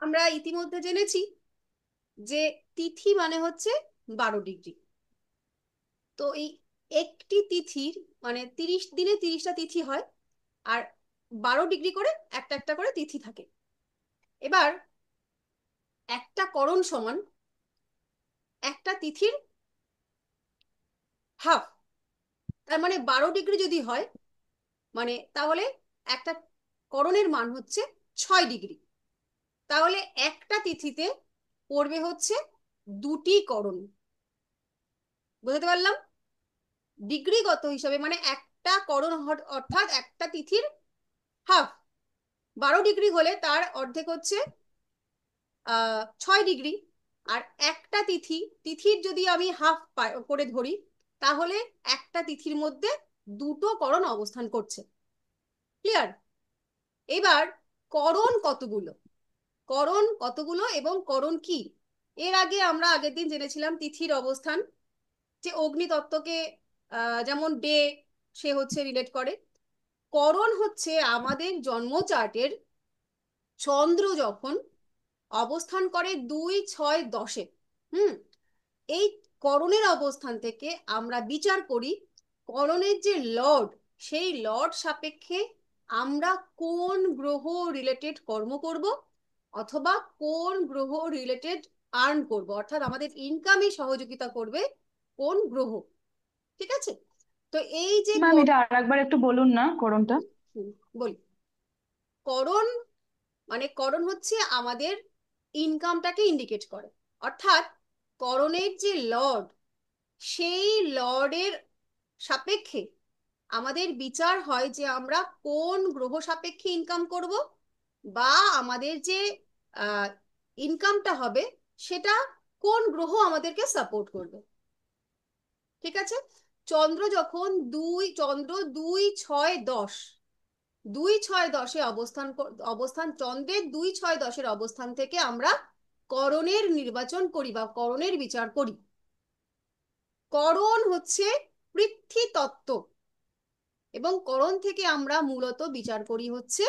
আমরা ইতিমধ্যে জেনেছি যে তিথি মানে হচ্ছে 12 ডিগ্রি। তো এই একটি তিথির মানে 30 দিনে 30টা তিথি হয়, আর 12 ডিগ্রি করে একটা একটা করে তিথি থাকে। এবার একটা করণ সমান একটা তিথির হাফ। তার মানে 12 ডিগ্রি যদি হয়, মানে তাহলে একটা করণের মান হচ্ছে 6 ডিগ্রি। তাহলে একটা তিথিতে পড়বে হচ্ছে দুটি করণ। বুঝতে পারলাম? ডিগ্রিগত হিসাবে মানে একটা করণ অর্থাৎ একটা তিথির হাফ। 12 ডিগ্রি হলে তার অর্ধেক হচ্ছে 6 ডিগ্রি। আর একটা তিথির যদি আমি হাফ করে ধরি, তাহলে একটা তিথির মধ্যে দুটো করণ অবস্থান করছে। ক্লিয়ার? এবার করণ কতগুলো, করণ কতগুলো এবং করণ কি, এর আগে আমরা আগের দিন জেনেছিলাম তিথির অবস্থান, যে অগ্নিতত্ত্বকে যেমন ডে সে হচ্ছে রিলেট করে। করণ হচ্ছে আমাদের জন্ম চার্টের চন্দ্র যখন অবস্থান করে 2, 6, 10-এ। হুম, এই করণের অবস্থান থেকে আমরা বিচার করি করণের যে লর্ড, সেই লর্ড সাপেক্ষে আমরা কোন গ্রহ রিলেটেড কর্ম করব, অথবা কোন গ্রহ রিলেটেড আর্ন করব, অর্থাৎ আমাদের ইনকামে সহযোগিতা করবে কোন গ্রহ। ঠিক আছে? তো এই যে ম্যাম, এটা আর একবার একটু বলুন না করণটা। বলি, করণ মানে করণ হচ্ছে আমাদের ইনকামটাকে ইন্ডিকেট করে। অর্থাৎ করণের যে লর্ড, সেই লর্ডের সাপেক্ষে আমাদের বিচার হয় যে আমরা কোন গ্রহ সাপেক্ষে ইনকাম করব, বা আমাদের যে ইনকামটা হবে সেটা কোন গ্রহ আমাদেরকে সাপোর্ট করবে। ঠিক আছে? চন্দ্র 2, 6, 10, 2, 6, 10-এ অবস্থান চন্দ্রের 2, 6, 10-এর অবস্থান থেকে আমরা করণের নির্বাচন করি বা করণের বিচার করি। করণ হচ্ছে পৃথ্বী তত্ত্ব, এবং করণ থেকে আমরা মূলত বিচার করি হচ্ছে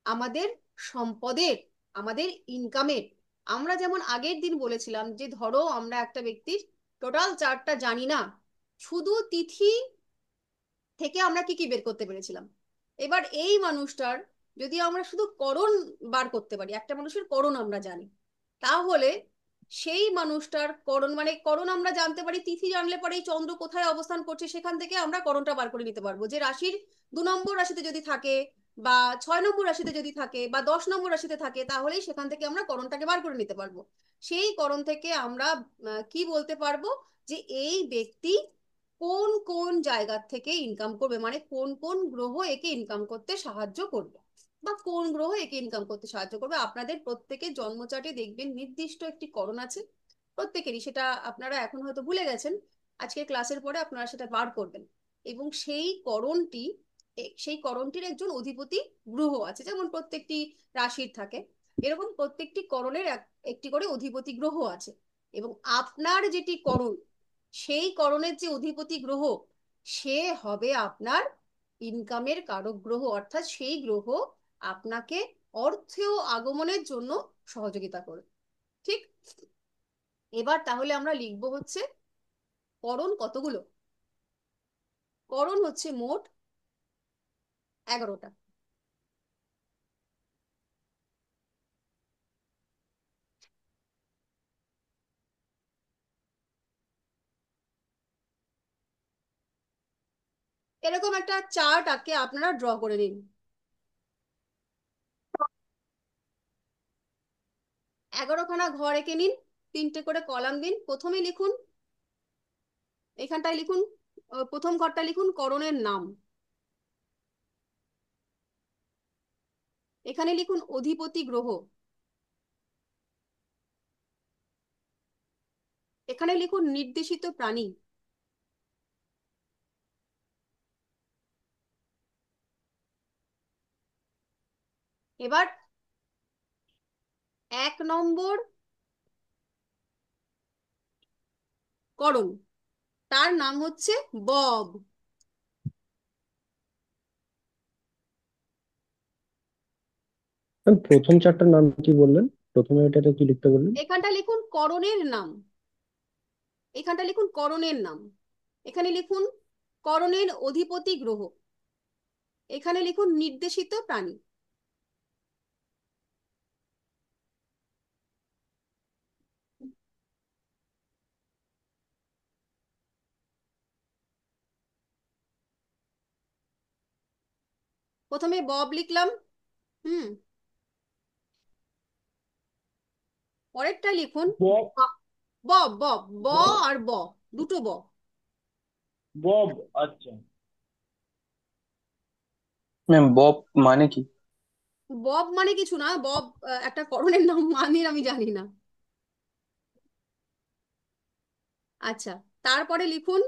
আমাদের সম্পদের, আমাদের ইনকামের। আমরা যেমন আগের দিন বলেছিলাম যে ধরো আমরা একটা ব্যক্তির টোটাল চার্টটা জানি না, শুধু তিথি থেকে আমরা কি কি বের করতে পেরেছিলাম। এবার এই মানুষটার যদি আমরা শুধু করণ বার করতে পারি, একটা মানুষের করণ আমরা জানি, তাহলে সেই মানুষটার করণ মানে করণ আমরা জানতে পারি, তিথি জানলে পরে এই চন্দ্র কোথায় অবস্থান করছে সেখান থেকে আমরা করণটা বার করে নিতে পারবো। যে রাশির 2 নম্বর রাশিতে যদি থাকে, বা 6 নম্বর রাশিতে যদি থাকে, বা 10 নম্বর রাশিতে থাকে, তাহলেই সেখান থেকে আমরা করণটাকে বার করে নিতে পারবো। সেই করণ থেকে আমরা কি বলতে পারবো, যে এই ব্যক্তি কোন কোন জায়গা থেকে ইনকাম করবে, মানে কোন কোন গ্রহ একে ইনকাম করতে সাহায্য করবে, বা কোন গ্রহ একে ইনকাম করতে সাহায্য করবে। আপনাদের প্রত্যেকের জন্মচার্টে দেখবেন নির্দিষ্ট একটি করণ আছে প্রত্যেকেরই, সেটা আপনারা এখন হয়তো ভুলে গেছেন। আজকে ক্লাসের পরে আপনারা সেটা বার করবেন, এবং সেই করণটির একজন অধিপতি গ্রহ আছে, যেমন প্রত্যেকটি রাশির থাকে, এরকম প্রত্যেকটি করণের একটি করে অধিপতি গ্রহ আছে। এবং আপনার যেটি করণ, সেই করণের যে অধিপতি গ্রহ, সে হবে আপনার ইনকামের কারক গ্রহ, অর্থাৎ সেই গ্রহ আপনাকে অর্থ আগমনের জন্য সহযোগিতা করবে। ঠিক? এবার তাহলে আমরা লিখবো হচ্ছে করণ কতগুলো। করণ হচ্ছে মোট 11টা। এরকম একটা চার্ট আঁকে আপনারা ড্র করে নিন। 11খানা ঘর এঁকে নিন, 3টে করে কলাম দিন। প্রথমে লিখুন, এখানটায় লিখুন, প্রথম ঘরটা লিখুন করণের নাম। এখানে লিখুন অধিপতি গ্রহ। এখানে লিখুন নির্দেশিত প্রাণী। এবার 1 নম্বর করণ, তার নাম হচ্ছে বব। প্রথম চারটার নাম কি বললেন? প্রথমে এটাতে কি লিখতে বললেন? এখানটা লিখুন করণের নাম। এখানটা লিখুন করণের নাম। এখানে লিখুন করণের অধিপতি গ্রহ। এখানে লিখুন নির্দেশিত প্রাণী। প্রথমে বব লিখলাম। হুম। পরেরটা লিখুন বব। বব বব ব বব। আর ব, দুটো ব। বব। আচ্ছা। ম্যাম বব মানে কি? বব মানে কিছু না, বব একটা করণের নাম, মানে আমি জানি না। আচ্ছা, তারপরে লিখুন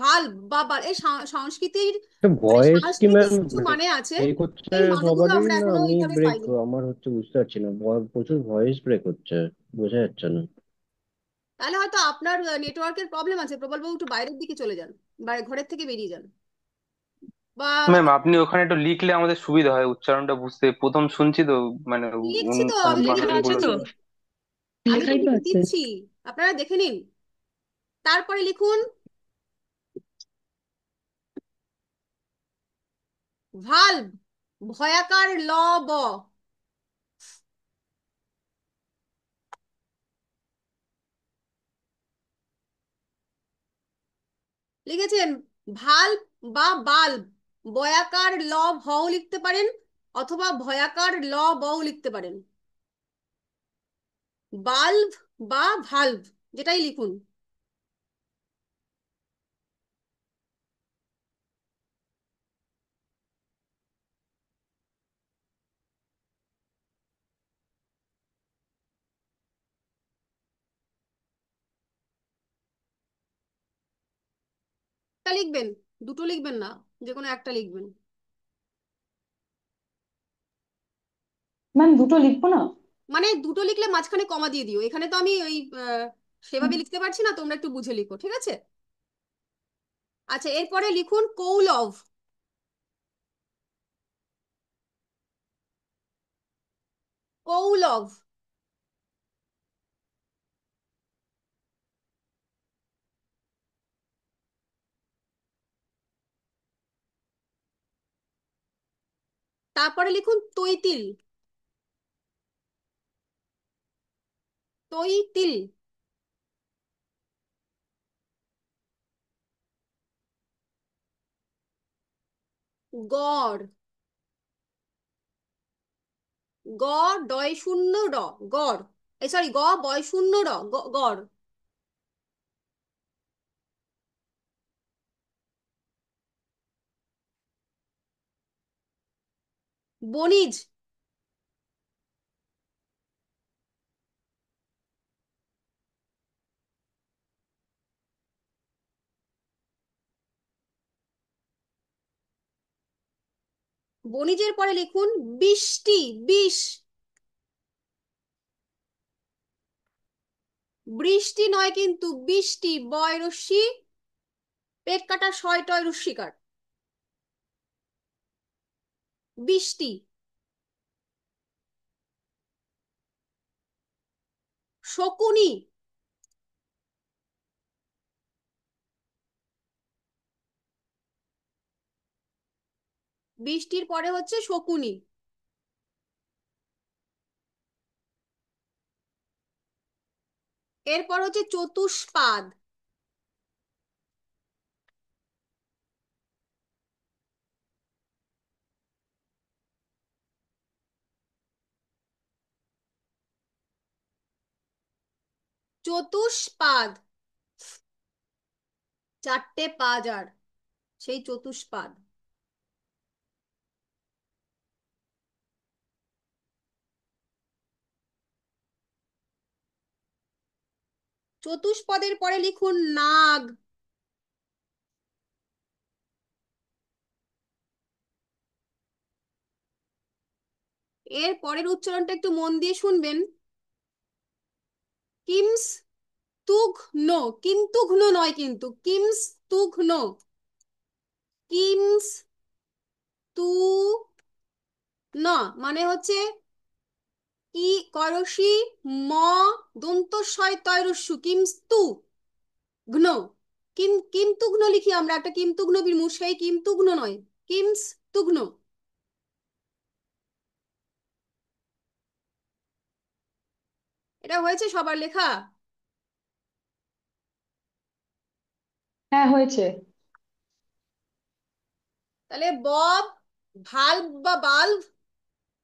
ভাল বা এই সংস্কৃতির, মানে ভয়েস কি সাংস্কৃতিক ম্যাম কিছু মানে আছে। ব্রেক হচ্ছে এই মানেগুলো সবারই, আমরা না এখনো আমি এইভাবে ব্রেক? পাইনি। আমার হচ্ছে বুঝতে পারছি না, প্রচুর ভয়েস ব্রেক হচ্ছে, বোঝা যাচ্ছে না। তাহলে হয়তো আপনার নেটওয়ার্কের প্রবলেম আছে, প্রবলবাবু একটু বাইরের দিকে চলে যান, বাইরে ঘরের থেকে বেরিয়ে যান। বা ম্যাম আপনি ওখানে একটু লিখলে আমাদের সুবিধা হয় উচ্চারণটা বুঝতে, প্রথম শুনছি তো। মানে লিখছি তো, আমি তো লেখা লিখে কনফার্ম আছে বলে তো, দিচ্ছি। দেবো। আমি তো লেখাই তো লিখে আছে। দিচ্ছি, আপনারা দেখে নিন। তারপরে লিখুন ভালভ, ভয়াকার ল ব। লিখেছেন ভালভ বা বাল্ব, বয়াকার ল ভও লিখতে পারেন, অথবা ভয়াকার ল বও লিখতে পারেন। বাল্ব বা ভালভ, যেটাই লিখুন। একটা লিখবেন, দুটো লিখবেন না, যে কোনো একটা লিখবেন। ম্যাম দুটো লিখবো না? মানে দুটো লিখলে মাঝখানে কমা দিয়ে দিও, এখানে তো আমি ওই হুম। সেভাবে লিখতে পারছি না, তোমরা একটু বুঝে লিখো, ঠিক আছে? আচ্ছা, এরপরে লিখুন কৌলভ। কৌলভ। তারপরে লিখুন তৈতিল। তৈতিল। গড়। গ ডয় শূন্য র, গড়। এই সরি, গ বয় শূন্য র, গড়। বনিজ। বনিজের পরে লিখুন বৃষ্টি, বিষ। বৃষ্টি নয় কিন্তু, বৃষ্টি, বয় রশ্মি, পেট কাটা, শয় টয় রস্যিকার। বৃষ্টি। শকুনি। বৃষ্টির পরে হচ্ছে শকুনি। এরপর হচ্ছে চতুষ্পাদ। চতুষ্পাদ, চারটে পা যার, সেই চতুষ্পাদ। চতুষ্পদের পরে লিখুন নাগ। এর পরের উচ্চারণটা একটু মন দিয়ে শুনবেন। কিমস তুঘ্ন, কিন্তু ঘ্ন নয় কিন্তু, কিমস তুঘ্ন। কিমস তু ন মানে হচ্ছে কি করসি ম দন্তস্বয় তয়রস্যু কিমস্তু ঘ্ন, কিন্তু ঘ্ন লিখি আমরা, একটা কিন্তু ঘ্ন বিমূর, সেই কিন্তু ঘ্ন নয়, কিমস তুঘ্ন। এটা হয়েছে সবার লেখা? হ্যাঁ, হয়েছে। তাহলে বব, ভালভ বা বাল্ভ,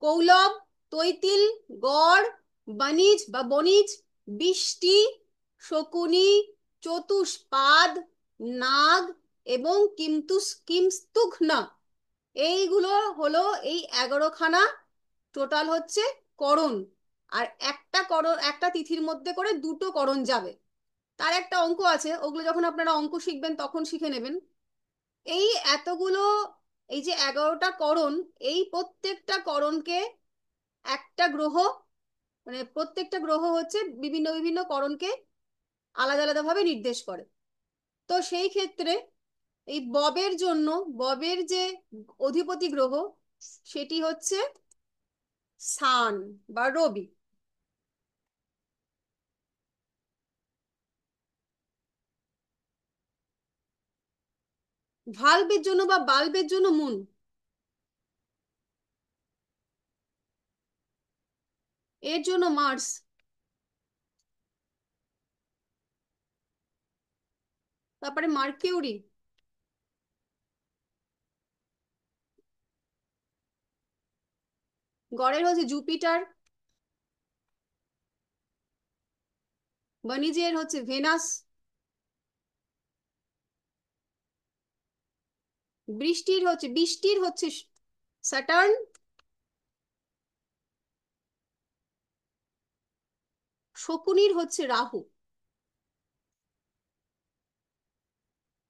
কৌলব, তৈতিল, গড়, বানিজ বা বনিজ, বৃষ্টি, শকুনি, চতুষ্পাদ, নাগ এবং কিমস্তুঘ্না, এইগুলো হলো এই 11খানা টোটাল হচ্ছে করণ। আর একটা করণ, একটা তিথির মধ্যে করে দুটো করণ যাবে। তার একটা অঙ্ক আছে, ওগুলো যখন আপনারা অঙ্ক শিখবেন তখন শিখে নেবেন। এই এতগুলো, এই যে 11টা করণ, এই প্রত্যেকটা করণকে একটা গ্রহ, মানে প্রত্যেকটা গ্রহ হচ্ছে বিভিন্ন বিভিন্ন করণকে আলাদা আলাদা ভাবে নির্দেশ করে। তো সেই ক্ষেত্রে এই ববের জন্য, ববের যে অধিপতি গ্রহ সেটি হচ্ছে সান বা রবি। ভালভের জন্য বা বাল্বের জন্য মুন। এর জন্য মার্স। তারপরে মার্কিউরি। গড়ের হচ্ছে জুপিটার। বাণিজ্যের হচ্ছে ভেনাস। বৃষ্টির হচ্ছে স্যাটার্ন। শকুনির হচ্ছে রাহু।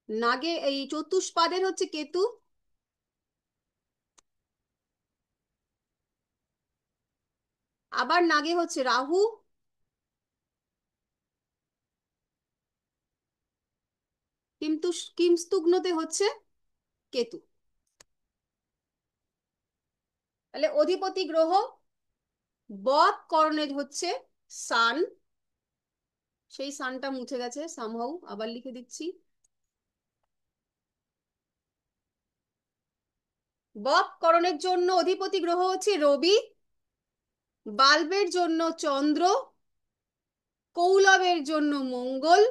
নাগে এই চতুষ্পাদের হচ্ছে কেতু। আবার নাগে হচ্ছে রাহু। কিন্তু কিমস্তুগ্নতে হচ্ছে কেতু। তাহলে অধিপতি গ্রহ বব করণের হচ্ছে সান। সেই সানটা মুছে গেছে সামহাউ, আবার লিখে দিচ্ছি। বব করণের জন্য অধিপতি গ্রহ হচ্ছে রবি, বাল্বের জন্য চন্দ্র, কৌলবের জন্য মঙ্গল,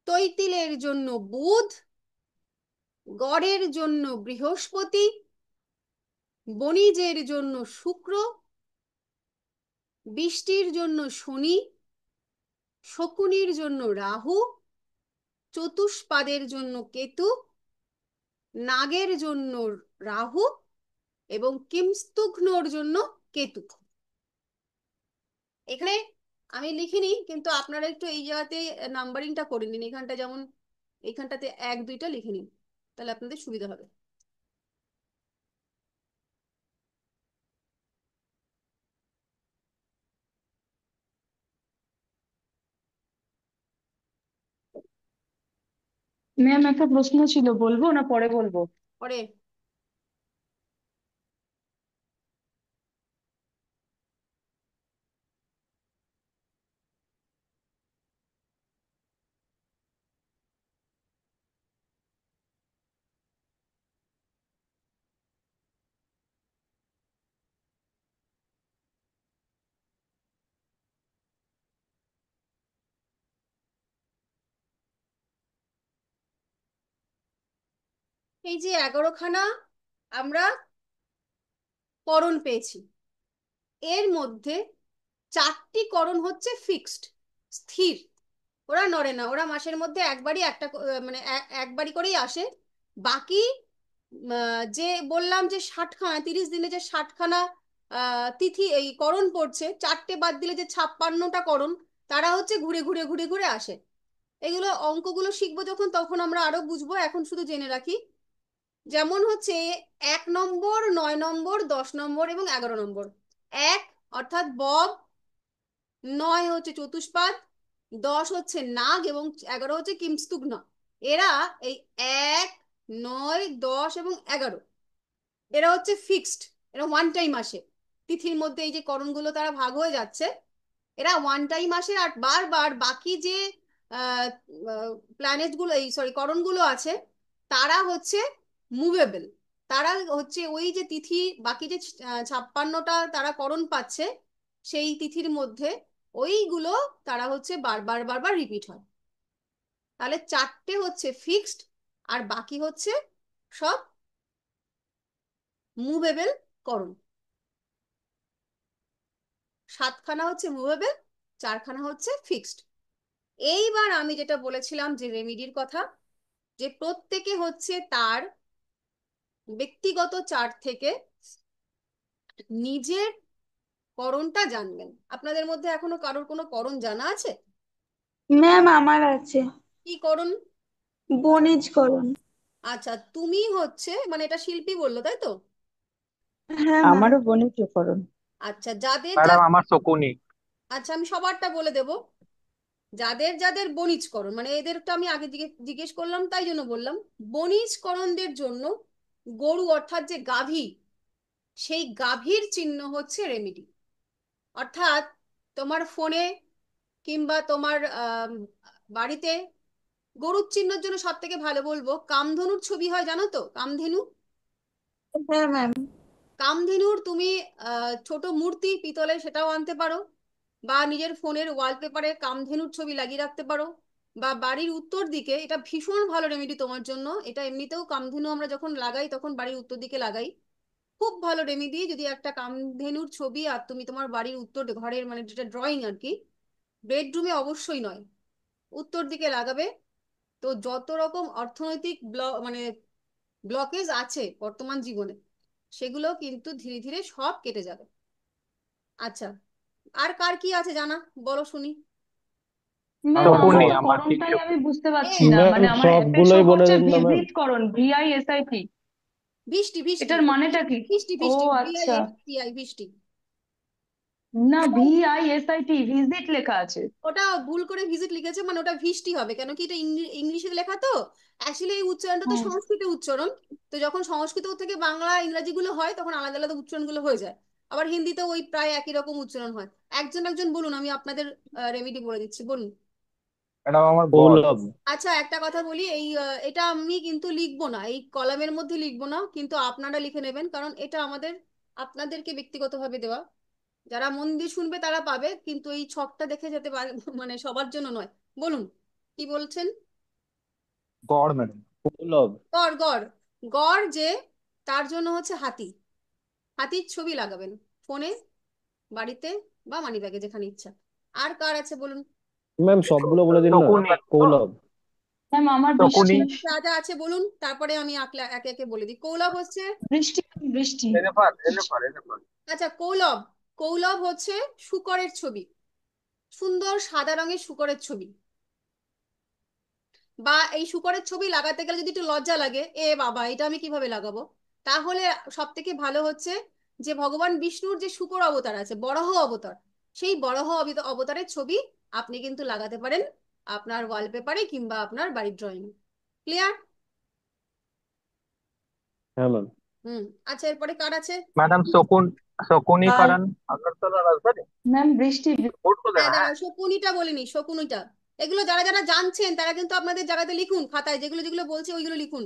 তৈতিলের জন্য বুধ, গড়ের জন্য বৃহস্পতি, বণিজের জন্য শুক্র, বৃষ্টির জন্য শনি, শকুনির জন্য রাহু, চতুষ্পাদের জন্য কেতু, নাগের জন্য রাহু এবং কিমস্তুঘ্নর জন্য কেতু। এখানে আমি লিখিনি, কিন্তু আপনারা একটু এই জায়গাতে নাম্বারিংটা করে নিন। এখানটা যেমন, এইখানটাতে 1 2টা লিখে নিন, তাহলে আপনাদের সুবিধা হবে। ম্যাম, একটা প্রশ্ন ছিল, বলবো না পরে বলবো? পরে। এই যে 11খানা আমরা করণ পেয়েছি, এর মধ্যে 4টি করণ হচ্ছে ফিক্সড, স্থির। ওরা নড়ে না, ওরা মাসের মধ্যে একবারই একটা মানে একবারই করেই আসে। বাকি যে বললাম যে 60খানা, 30 দিনে যে 60খানা তিথি এই করণ পড়ছে, 4টে বাদ দিলে যে 56টা করণ, তারা হচ্ছে ঘুরে ঘুরে ঘুরে ঘুরে আসে। এগুলো অঙ্কগুলো শিখবো যখন, তখন আমরা আরো বুঝবো, এখন শুধু জেনে রাখি। যেমন হচ্ছে 1 নম্বর, 9 নম্বর, 10 নম্বর এবং 11 নম্বর। 1 অর্থাৎ বব, 9 হচ্ছে চতুষ্পাদ, 10 হচ্ছে নাগ এবং 11 হচ্ছে কিমস্তুঘ্ন। এরা এই 1 9 10 এবং 11, এরা হচ্ছে ফিক্সড, এরা ওয়ান টাইম আসে। তিথির মধ্যে এই যে করণগুলো তারা ভাগ হয়ে যাচ্ছে, এরা ওয়ান টাইম আসে, আর বারবার বাকি যে প্ল্যানেট গুলো, এই সরি করণগুলো আছে, তারা হচ্ছে মুভেবল। তারা হচ্ছে ওই যে তিথি, বাকি যে 56টা তারা করণ পাচ্ছে সেই তিথির মধ্যে, ওইগুলো তারা হচ্ছে বারবার বারবার রিপিট হয়। তাহলে 4টে হচ্ছে ফিক্সড, আর বাকি হচ্ছে সব মুভেবল করণ। 7খানা হচ্ছে মুভেবল, 4খানা হচ্ছে ফিক্সড। এইবার আমি যেটা বলেছিলাম যে রেমিডির কথা, যে প্রত্যেকে হচ্ছে তার ব্যক্তিগত চার্ট থেকে নিজের করণটা জানবেন। আপনাদের মধ্যে এখনো কারোর কোনো করণ জানা আছে? ম্যাম আমার আছে, কি করণ? বণিজ করণ। আচ্ছা, তুমি হচ্ছে, মানে এটা শিল্পী বললো তাই তো? হ্যাঁ ম্যাম। আমারও বণিককরণ। আচ্ছা, যাদের ম্যাডাম যাদের, আমার শকুনি। আচ্ছা আমি সবারটা বলে দেব। যাদের যাদের বণিজকরণ, মানে এদেরটা আমি আগে জিজ্ঞেস করলাম তাই জন্য বললাম, বণিজকরণদের জন্য গরু অর্থাৎ যে গাভী, সেই গাভীর চিহ্ন হচ্ছে রেমিডি। অর্থাৎ তোমার ফোনে কিংবা তোমার বাড়িতে গরুর চিহ্নের জন্য সব থেকে ভালো বলবো, কামধেনুর ছবি হয় জানো তো, কামধেনু। হ্যাঁ ম্যাম। কামধেনুর তুমি ছোট মূর্তি পিতলের সেটাও আনতে পারো, বা নিজের ফোনের ওয়ালপেপারে কামধেনুর ছবি লাগিয়ে রাখতে পারো, বা বাড়ির উত্তর দিকে, এটা ভীষণ ভালো রেমেডি তোমার জন্য। এটা এমনিতেও কামধেনু আমরা যখন লাগাই তখন বাড়ির উত্তর দিকে লাগাই, খুব ভালো রেমেডি। যদি একটা কামধেনুর ছবি আর তুমি তোমার বাড়ির উত্তর ঘরের, মানে যেটা ড্রয়িং আর কি, বেডরুমে অবশ্যই নয়, উত্তর দিকে লাগাবে, তো যত রকম অর্থনৈতিক মানে ব্লকেজ আছে বর্তমান জীবনে, সেগুলো কিন্তু ধীরে ধীরে সব কেটে যাবে। আচ্ছা, আর কার কি আছে জানা, বলো শুনি। ম্যাম আমার শকুনি, তো আমার ঠিক করণটাই আমি শকুনি। বুঝতে এ পারছি না, ম্যাম মানে আমার অ্যাপে শো সবগুলোই বলে করছে দিন না ম্যাম। ভিজিট করণ, VISIT। বৃষ্টি, বৃষ্টি, এটার মানেটা কি? বৃষ্টি, ও বৃষ্টি, আচ্ছা, BISTI, বৃষ্টি। না VISIT ভিজিট লেখা আছে। ওটা ভুল করে ভিজিট লিখেছে, মানে ওটা ভিষ্টি হবে, কেন কি এটা ইংলিশে লেখা তো। অ্যাকচুয়ালি এই উচ্চারণটা তো হুম। সংস্কৃতে উচ্চারণ, তো যখন সংস্কৃত থেকে বাংলা ইংরাজি গুলো হয় তখন আলাদা আলাদা উচ্চারণ গুলো হয়ে যায়। আবার হিন্দিতেও ওই প্রায় একই রকম উচ্চারণ হয়। একজন একজন বলুন, আমি আপনাদের রেমেডি বলে দিচ্ছি, বলুন। ম্যাডাম আমার বর। কৌলভ। আচ্ছা, একটা কথা বলি, এই এটা আমি কিন্তু লিখবো না, এই কলামের মধ্যে লিখবো না, কিন্তু আপনারা লিখে নেবেন, কারণ এটা আমাদের আপনাদেরকে ব্যক্তিগতভাবে দেওয়া। যারা মন দিয়ে শুনবে তারা পাবে, কিন্তু এই ছকটা দেখে যেতে পারে, মানে সবার জন্য নয়। বলুন, কি বলছেন? গড় ম্যাডাম। কৌলভ। গড়, গড়। গড় যে, তার জন্য হচ্ছে হাতি। হাতির ছবি লাগাবেন ফোনে, বাড়িতে, বা মানি ব্যাগে, যেখানে ইচ্ছা। আর কার আছে বলুন। ম্যাম সবগুলো বলে দিন না। শকুনি। কৌলভ। ম্যাম আমার শকুনি। বৃষ্টি। যা যা আছে বলুন, তারপরে আমি একে একে বলে দিই। কৌলভ হচ্ছে, বৃষ্টি, বৃষ্টি। এলেফার এলেফার এলেফার। আচ্ছা কৌলভ, কৌলভ হচ্ছে শূকরের ছবি, সুন্দর সাদা রঙের শূকরের ছবি। বা এই শূকরের ছবি লাগাতে গেলে যদি একটু লজ্জা লাগে, এ বাবা এটা আমি কিভাবে লাগাবো, তাহলে সব থেকে ভালো হচ্ছে যে ভগবান বিষ্ণুর যে শূকর অবতার আছে, বরাহ অবতার, সেই বরাহ অবতারের ছবি আপনি কিন্তু লাগাতে পারেন আপনার ওয়ালপেপারে কিংবা আপনার বাড়ির ড্রয়িং। ক্লিয়ার? হ্যাঁ ম্যাম। হুম। আচ্ছা, এরপরে কার আছে? ম্যাডাম শকুনিকরণ, আগরতলা রাজধানী। ম্যাম বৃষ্টি। নোট করে হ্যাঁ না, হ্যাঁ। দাঁড়া, শকুনিটা বলিনি, শকুনিটা। এগুলো যারা যারা জানছেন তারা কিন্তু আপনাদের জায়গাতে লিখুন, খাতায় যেগুলো যেগুলো বলছে ওইগুলো লিখুন।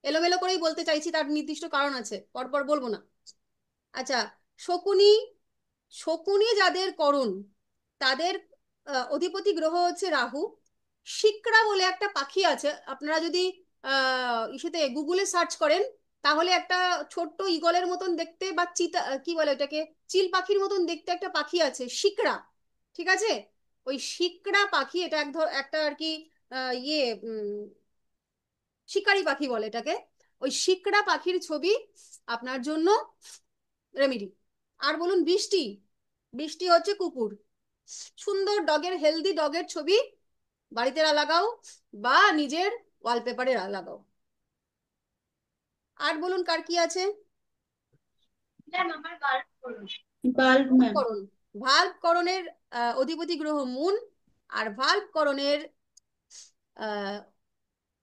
এলোমেলো করেই বলতে চাইছি, তার নির্দিষ্ট কারণ আছে, পরপর বলবো না। আচ্ছা, শকুনি, শকুনি যাদের করণ, তাদের অধিপতি গ্রহ হচ্ছে রাহু। শিকড়া বলে একটা পাখি আছে, আপনারা যদি ইসেতে গুগলে সার্চ করেন, তাহলে একটা ছোট্ট ঈগলের মতন দেখতে, বা চিতা কি বলে ওটাকে, চিল পাখির মতন দেখতে একটা পাখি আছে শিকড়া, ঠিক আছে? ওই শিকড়া পাখি, এটা একটা আর কি ইয়ে শিকারি পাখি বলে এটাকে। ওই শিকড়া পাখির ছবি আপনার জন্য রেমিডি। আর বলুন বৃষ্টি, বৃষ্টি হচ্ছে কুকুর, সুন্দর ডগের, হেলদি ডগের ছবি বাড়িতে লাগাও, বা নিজের ওয়ালপেপারে লাগাও। আর বলুন কার কি আছে? বাল্ব ভাল্ব ম্যাম। করণ, ভাল্ব করণের অধিপতি গ্রহ মুন, আর ভাল্ব করণের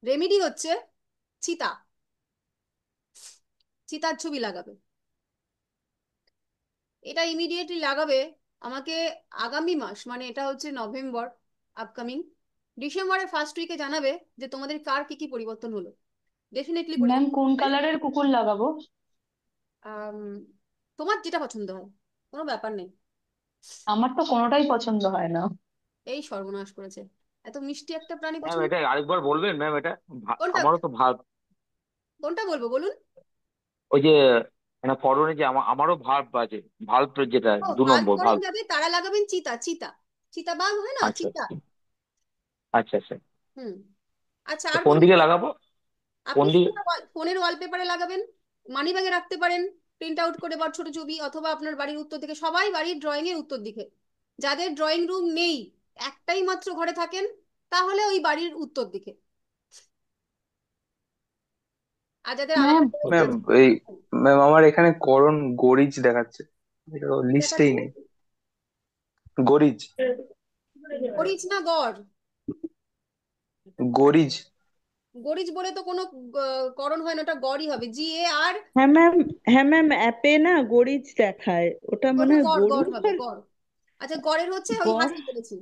রেমিডি হচ্ছে চিতা, চিতার ছবি লাগাবে। এটা ইমিডিয়েটলি লাগাবে আমাকে আগামী মাস, মানে এটা হচ্ছে নভেম্বর আপকামিং, ডিসেম্বরের ফার্স্ট উইকে জানাবে যে তোমাদের কার কি কি পরিবর্তন হলো। ডেফিনেটলি ম্যাম পরিবর্তন কোন হবে। কালারের কুকুর লাগাবো? আম, তোমার যেটা পছন্দ হয়, কোনো ব্যাপার নেই। আমার তো কোনোটাই পছন্দ হয় না। এই সর্বনাশ করেছে, এত মিষ্টি একটা প্রাণী ম্যাম পছন্দ। এটা আরেকবার বলবেন ম্যাম? এটা কোনটা? আমারও তো ভাব, কোনটা বলবো বলুন? ওই যে মানে পরনে যে আমারও ভাব আছে, ভাল্ব যেটা ও, 2 নম্বর ভাল্ব ভাল্ব। যাবে, তারা লাগাবেন চিতা। চিতা, চিতাবাঘ হয় না, আচ্ছা চিতা। আচ্ছা আচ্ছা। হুম। আচ্ছা, তো আর কোন কোনো দিকে কি? লাগাবো? কোন আপনি দিকে? ফোনের ওয়ালপেপারে লাগাবেন, মানি ব্যাগে রাখতে পারেন, প্রিন্ট আউট করে বড় ছোট ছবি, অথবা আপনার বাড়ির উত্তর দিকে, সবাই বাড়ির ড্রয়িং এর উত্তর দিকে। যাদের ড্রয়িং রুম নেই, একটাই মাত্র ঘরে থাকেন, তাহলে ওই বাড়ির উত্তর দিকে। আর যাদের ম্যাম আলাদা রুম ম্যাম আছে। এই ম্যাম আমার এখানে করণ গরিজ দেখাচ্ছে, এটা কি লিস্টেই দেখাচ্ছে? নেই। গরিজ, গরিচ না গড়? গরিজ। গরিচ বলে তো কোনো করণ হয় না, ওটা গড়ই হবে, GAR। হ্যাঁ ম্যাম, হ্যাঁ ম্যাম, অ্যাপে না গরিচ দেখায়, ওটা মনে ওটা হয় গড়, গরু গড় হবে আর গড়। আচ্ছা, গড়ের হচ্ছে ওই গড়। হাসি বলেছি।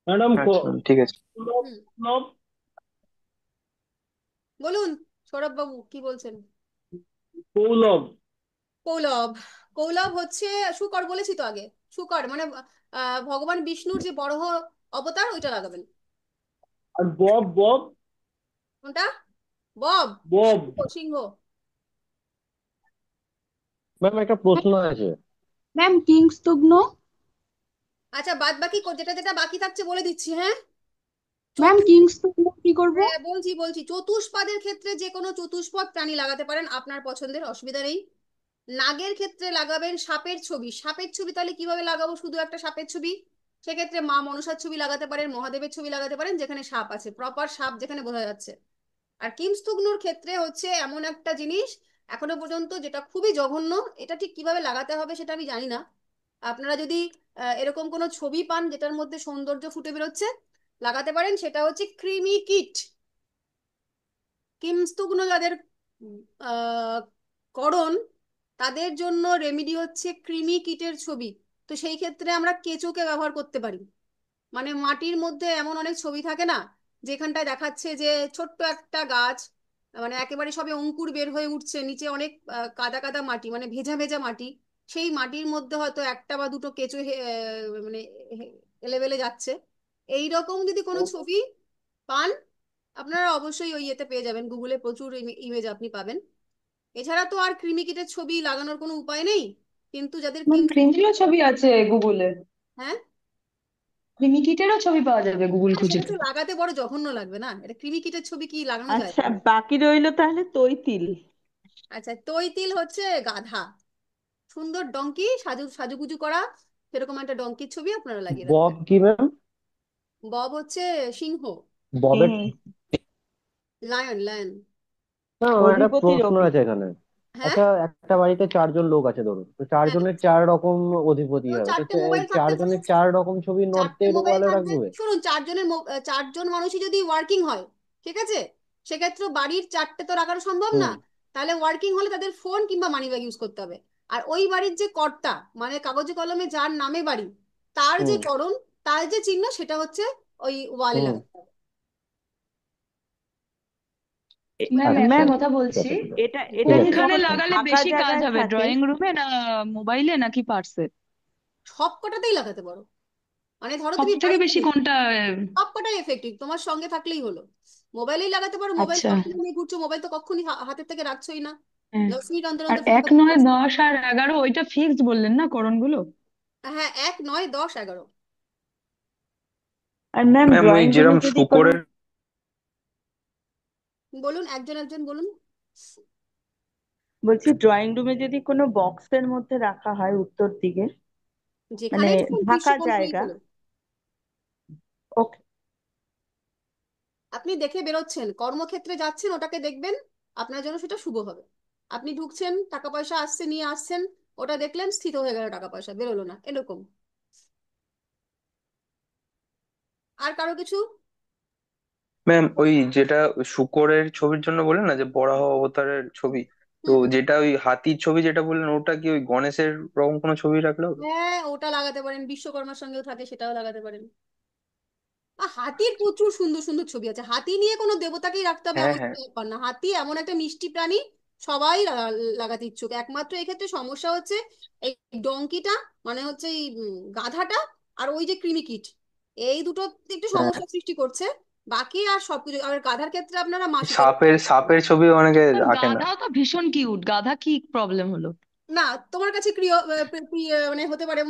ম্যাডাম আচ্ছা ঠিক আছে। হুম, বলুন সৌরভ বাবু কি বলছেন? কৌলভ। কৌলভ। কৌলভ হচ্ছে শুকর, বলেছি তো আগে। শুকর মানে ভগবান বিষ্ণুর যে বরাহ অবতার, ওইটা লাগাবেন। আর বব বব। কোনটা? বব? বব। সিংহ, সিংহ। ম্যাম একটা প্রশ্ন আছে। ম্যাম কিংস্তগ্ন। আচ্ছা, বাদ বাকি যেটা যেটা বাকি থাকছে বলে দিচ্ছি, হ্যাঁ। ম্যাম চতুর কিংস্তগ্ন কি করব? হ্যাঁ, বলছি বলছি, চতুষ্পাদের ক্ষেত্রে যে কোনো চতুষ্পদ প্রাণী লাগাতে পারেন, আপনার পছন্দের, অসুবিধা নেই। নাগের ক্ষেত্রে লাগাবেন সাপের ছবি। সাপের ছবি তাহলে কিভাবে লাগাবো, শুধু একটা সাপের ছবি? সেক্ষেত্রে মা মনসার ছবি লাগাতে পারেন, মহাদেবের ছবি লাগাতে পারেন, যেখানে সাপ আছে, প্রপার সাপ যেখানে বোঝা যাচ্ছে। আর কিমস্তুগ্নুর ক্ষেত্রে হচ্ছে এমন একটা জিনিস এখনো পর্যন্ত যেটা খুবই জঘন্য, এটা ঠিক কিভাবে লাগাতে হবে সেটা আমি জানি না। আপনারা যদি এরকম কোনো ছবি পান যেটার মধ্যে সৌন্দর্য ফুটে বেরোচ্ছে, লাগাতে পারেন, সেটা হচ্ছে ক্রিমি কিট। কিমস্তুগ্ন যাদের আহ করণ, তাদের জন্য রেমেডি হচ্ছে ক্রিমি কিটের ছবি। তো সেই ক্ষেত্রে আমরা কেঁচোকে ব্যবহার করতে পারি। মানে মাটির মধ্যে এমন অনেক ছবি থাকে না, যেখানটায় দেখাচ্ছে যে ছোট্ট একটা গাছ, মানে একেবারে সবে অঙ্কুর বের হয়ে উঠছে, নিচে অনেক কাদা কাদা মাটি, মানে ভেজা ভেজা মাটি। সেই মাটির মধ্যে হয়তো একটা বা দুটো কেঁচো মানে এলেবেলে যাচ্ছে। এই রকম যদি কোনো ছবি পান, আপনারা অবশ্যই ওই ইয়েতে পেয়ে যাবেন, গুগলে প্রচুর ইমেজ আপনি পাবেন। এছাড়া তো আর ক্রিমিকিটের ছবি লাগানোর কোনো উপায় নেই। কিন্তু যাদের ম্যাম কিম ক্রিমিকিটেরও ছবি আছে গুগলে। হ্যাঁ, ক্রিমিকিটেরও ছবি পাওয়া যাবে গুগল আরে খুঁজে। সেটা তো লাগাতে বড় জঘন্য লাগবে না, এটা ক্রিমিকিটের ছবি কি লাগানো যায়? আচ্ছা, বাকি রইলো তাহলে তৈতিল। আচ্ছা, তৈতিল হচ্ছে গাধা, সুন্দর ডঙ্কি, সাজুগুজু করা, সেরকম একটা ডঙ্কির ছবি আপনারা লাগিয়ে রাখবেন। বব কি ম্যাম? বব হচ্ছে সিংহ। ববের। Lion, lion. না, আমার একটা অধিপতি প্রশ্ন রবি। আছে এখানে। হ্যাঁ। আচ্ছা, একটা বাড়িতে 4 জন লোক আছে ধরুন, তো হ্যাঁ, 4 জনের 4 রকম অধিপতি তো হবে, তো চারটে মোবাইল থাকতে পারে। 4 জনের 4 রকম ছবি চারটে নর্থের মোবাইল ওয়ালে থাকবে, রাখবে? শুনুন, চারজন মানুষই যদি ওয়ার্কিং হয়, ঠিক আছে, সেক্ষেত্রে বাড়ির চারটে তো রাখানো সম্ভব না। হুম। তাহলে ওয়ার্কিং হলে তাদের ফোন কিংবা মানি ব্যাগ ইউজ করতে হবে। আর ওই বাড়ির যে কর্তা, মানে কাগজে কলমে যার নামে বাড়ি, তার যে হুম। করণ, তার যে চিহ্ন, সেটা হচ্ছে ওই ওয়ালে হুম। লাগাতে হবে। ম্যাম আচ্ছা, একটা ম্যাম, কথা ঠিক বলছি, আছে ঠিক আছে। এটা ঠিক এটা কি আছে। কোনখানে যখন লাগালে ফাঁকা বেশি কাজ জায়গায় হবে, থাকে? ড্রয়িং রুমে না মোবাইলে নাকি পার্সে? সব কটাতেই লাগাতে পারো। মানে ধরো সব তুমি থেকে বাড়িতে বেশি নেই, কোনটা সব কটাই এফেক্টিভ, তোমার সঙ্গে থাকলেই হলো। মোবাইলেই লাগাতে পারো, মোবাইল আচ্ছা। সবসময় নিয়ে ঘুরছো, মোবাইল তো কখনই হাতের থেকে রাখছোই না। হ্যাঁ। 10 মিনিট অন্তর আর অন্তর ফোনটা এক বের নয় করছো। 10 আর 11 ওইটা ফিক্সড বললেন না করণগুলো? হ্যাঁ, 1, 9, 10, 11। আর ম্যাম ম্যাম ওই ড্রয়িং রুমে যেরকম যদি কোনো, শুকরের, বলুন, একজন একজন বলুন। বলছি ড্রয়িং রুমে যদি কোনো বক্সের মধ্যে রাখা হয় উত্তর দিকে, মানে যেখানেই থাকুন, ফাঁকা দৃষ্টিকোণ জায়গা। হলো। ওকে। আপনি দেখে বেরোচ্ছেন, কর্মক্ষেত্রে যাচ্ছেন, ওটাকে দেখবেন, আপনার জন্য সেটা শুভ হবে। আপনি ঢুকছেন, টাকা পয়সা আসছে, নিয়ে আসছেন, ওটা দেখলেন, স্থিত হয়ে গেল, টাকা পয়সা বেরোলো না, এরকম। আর কারো কিছু? ম্যাম ওই যেটা শুকরের ছবির জন্য বললেন না, যে বরাহ অবতারের ছবি, তো হুম হুম। যেটা ওই হাতির ছবি যেটা বললেন, ওটা কি ওই গণেশের রকম কোনো ছবি রাখলে হবে? হ্যাঁ, ওটা লাগাতে পারেন, বিশ্বকর্মার সঙ্গেও থাকে, সেটাও লাগাতে পারেন। আর হাতির প্রচুর সুন্দর সুন্দর ছবি আছে। হাতি নিয়ে কোনো দেবতাকেই রাখতে হবে হ্যাঁ এমন হ্যাঁ। কোনো ব্যাপার না। হাতি এমন একটা মিষ্টি প্রাণী, সবাই লাগাতে ইচ্ছুক। একমাত্র এক্ষেত্রে সমস্যা হচ্ছে এই ডঙ্কিটা, মানে হচ্ছে এই গাধাটা, আর ওই যে কৃমিকীট, এই দুটো একটু হ্যাঁ, সমস্যা সৃষ্টি করছে। বাকি আর সবকিছু, আর গাধার ক্ষেত্রে আপনারা মাসি তলা। সাপের সাপের ছবি অনেকে ম্যাম রাখে না। গাধা তো ভীষণ কিউট, গাধা কি প্রবলেম হলো? না, তোমার কাছে প্রিয় মানে হতে পারে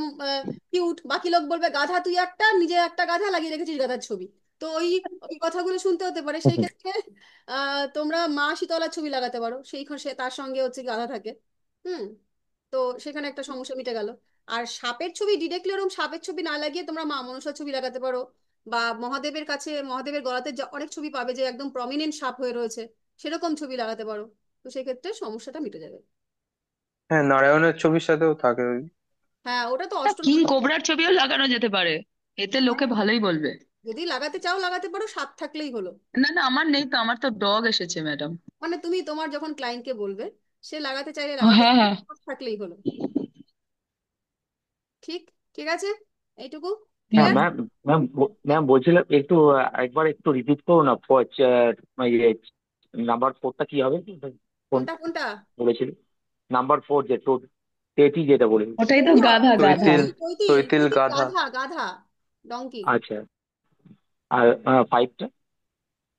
কিউট, বাকি লোক বলবে গাধা, তুই একটা নিজে একটা গাধা লাগিয়ে রেখেছিস গাধার ছবি। তো ওই ওই কথাগুলো শুনতে হতে পারে। সেই ক্ষেত্রে তোমরা মা শীতলার ছবি লাগাতে পারো, সে তার সঙ্গে হচ্ছে গাধা থাকে। হুম। তো সেখানে একটা সমস্যা মিটে গেল। আর সাপের ছবি ডিরেক্টলি ওরকম সাপের ছবি না লাগিয়ে তোমরা মা মনসার ছবি লাগাতে পারো, বা মহাদেবের কাছে মহাদেবের গলাতে অনেক ছবি পাবে যে একদম প্রমিনেন্ট সাপ হয়ে রয়েছে, সেরকম ছবি লাগাতে পারো। তো সেক্ষেত্রে সমস্যাটা মিটে যাবে। হ্যাঁ, নারায়ণের ছবির সাথেও থাকে ওই। হ্যাঁ, ওটা তো কিং অষ্টলক্ষ্মী। কোবরার ছবিও লাগানো যেতে পারে, এতে লোকে ভালোই বলবে। যদি লাগাতে চাও লাগাতে পারো, সাপ থাকলেই হলো। না না, আমার নেই তো, আমার তো ডগ এসেছে ম্যাডাম। মানে তুমি তোমার যখন ক্লায়েন্টকে বলবে, সে লাগাতে চাইলে লাগাতে হ্যাঁ পারবে, হ্যাঁ। সাপ থাকলেই হলো। ঠিক, ঠিক আছে, এইটুকু হ্যাঁ ক্লিয়ার। ম্যাম। ম্যাম বলছিলাম একটু একবার একটু রিপিট করো না নাম্বার 4টা কি হবে? কোন কোনটা কোনটা? বলেছিলেন? নাম্বার 4 যে তেটি যেটা বলে। ওটাই তো, ও, গাধা গাধা। তৈতিল। কৈতিল তৈতিল কৈতিল গাধা। গাধা গাধা, ডঙ্কি। আচ্ছা। আর 5টা?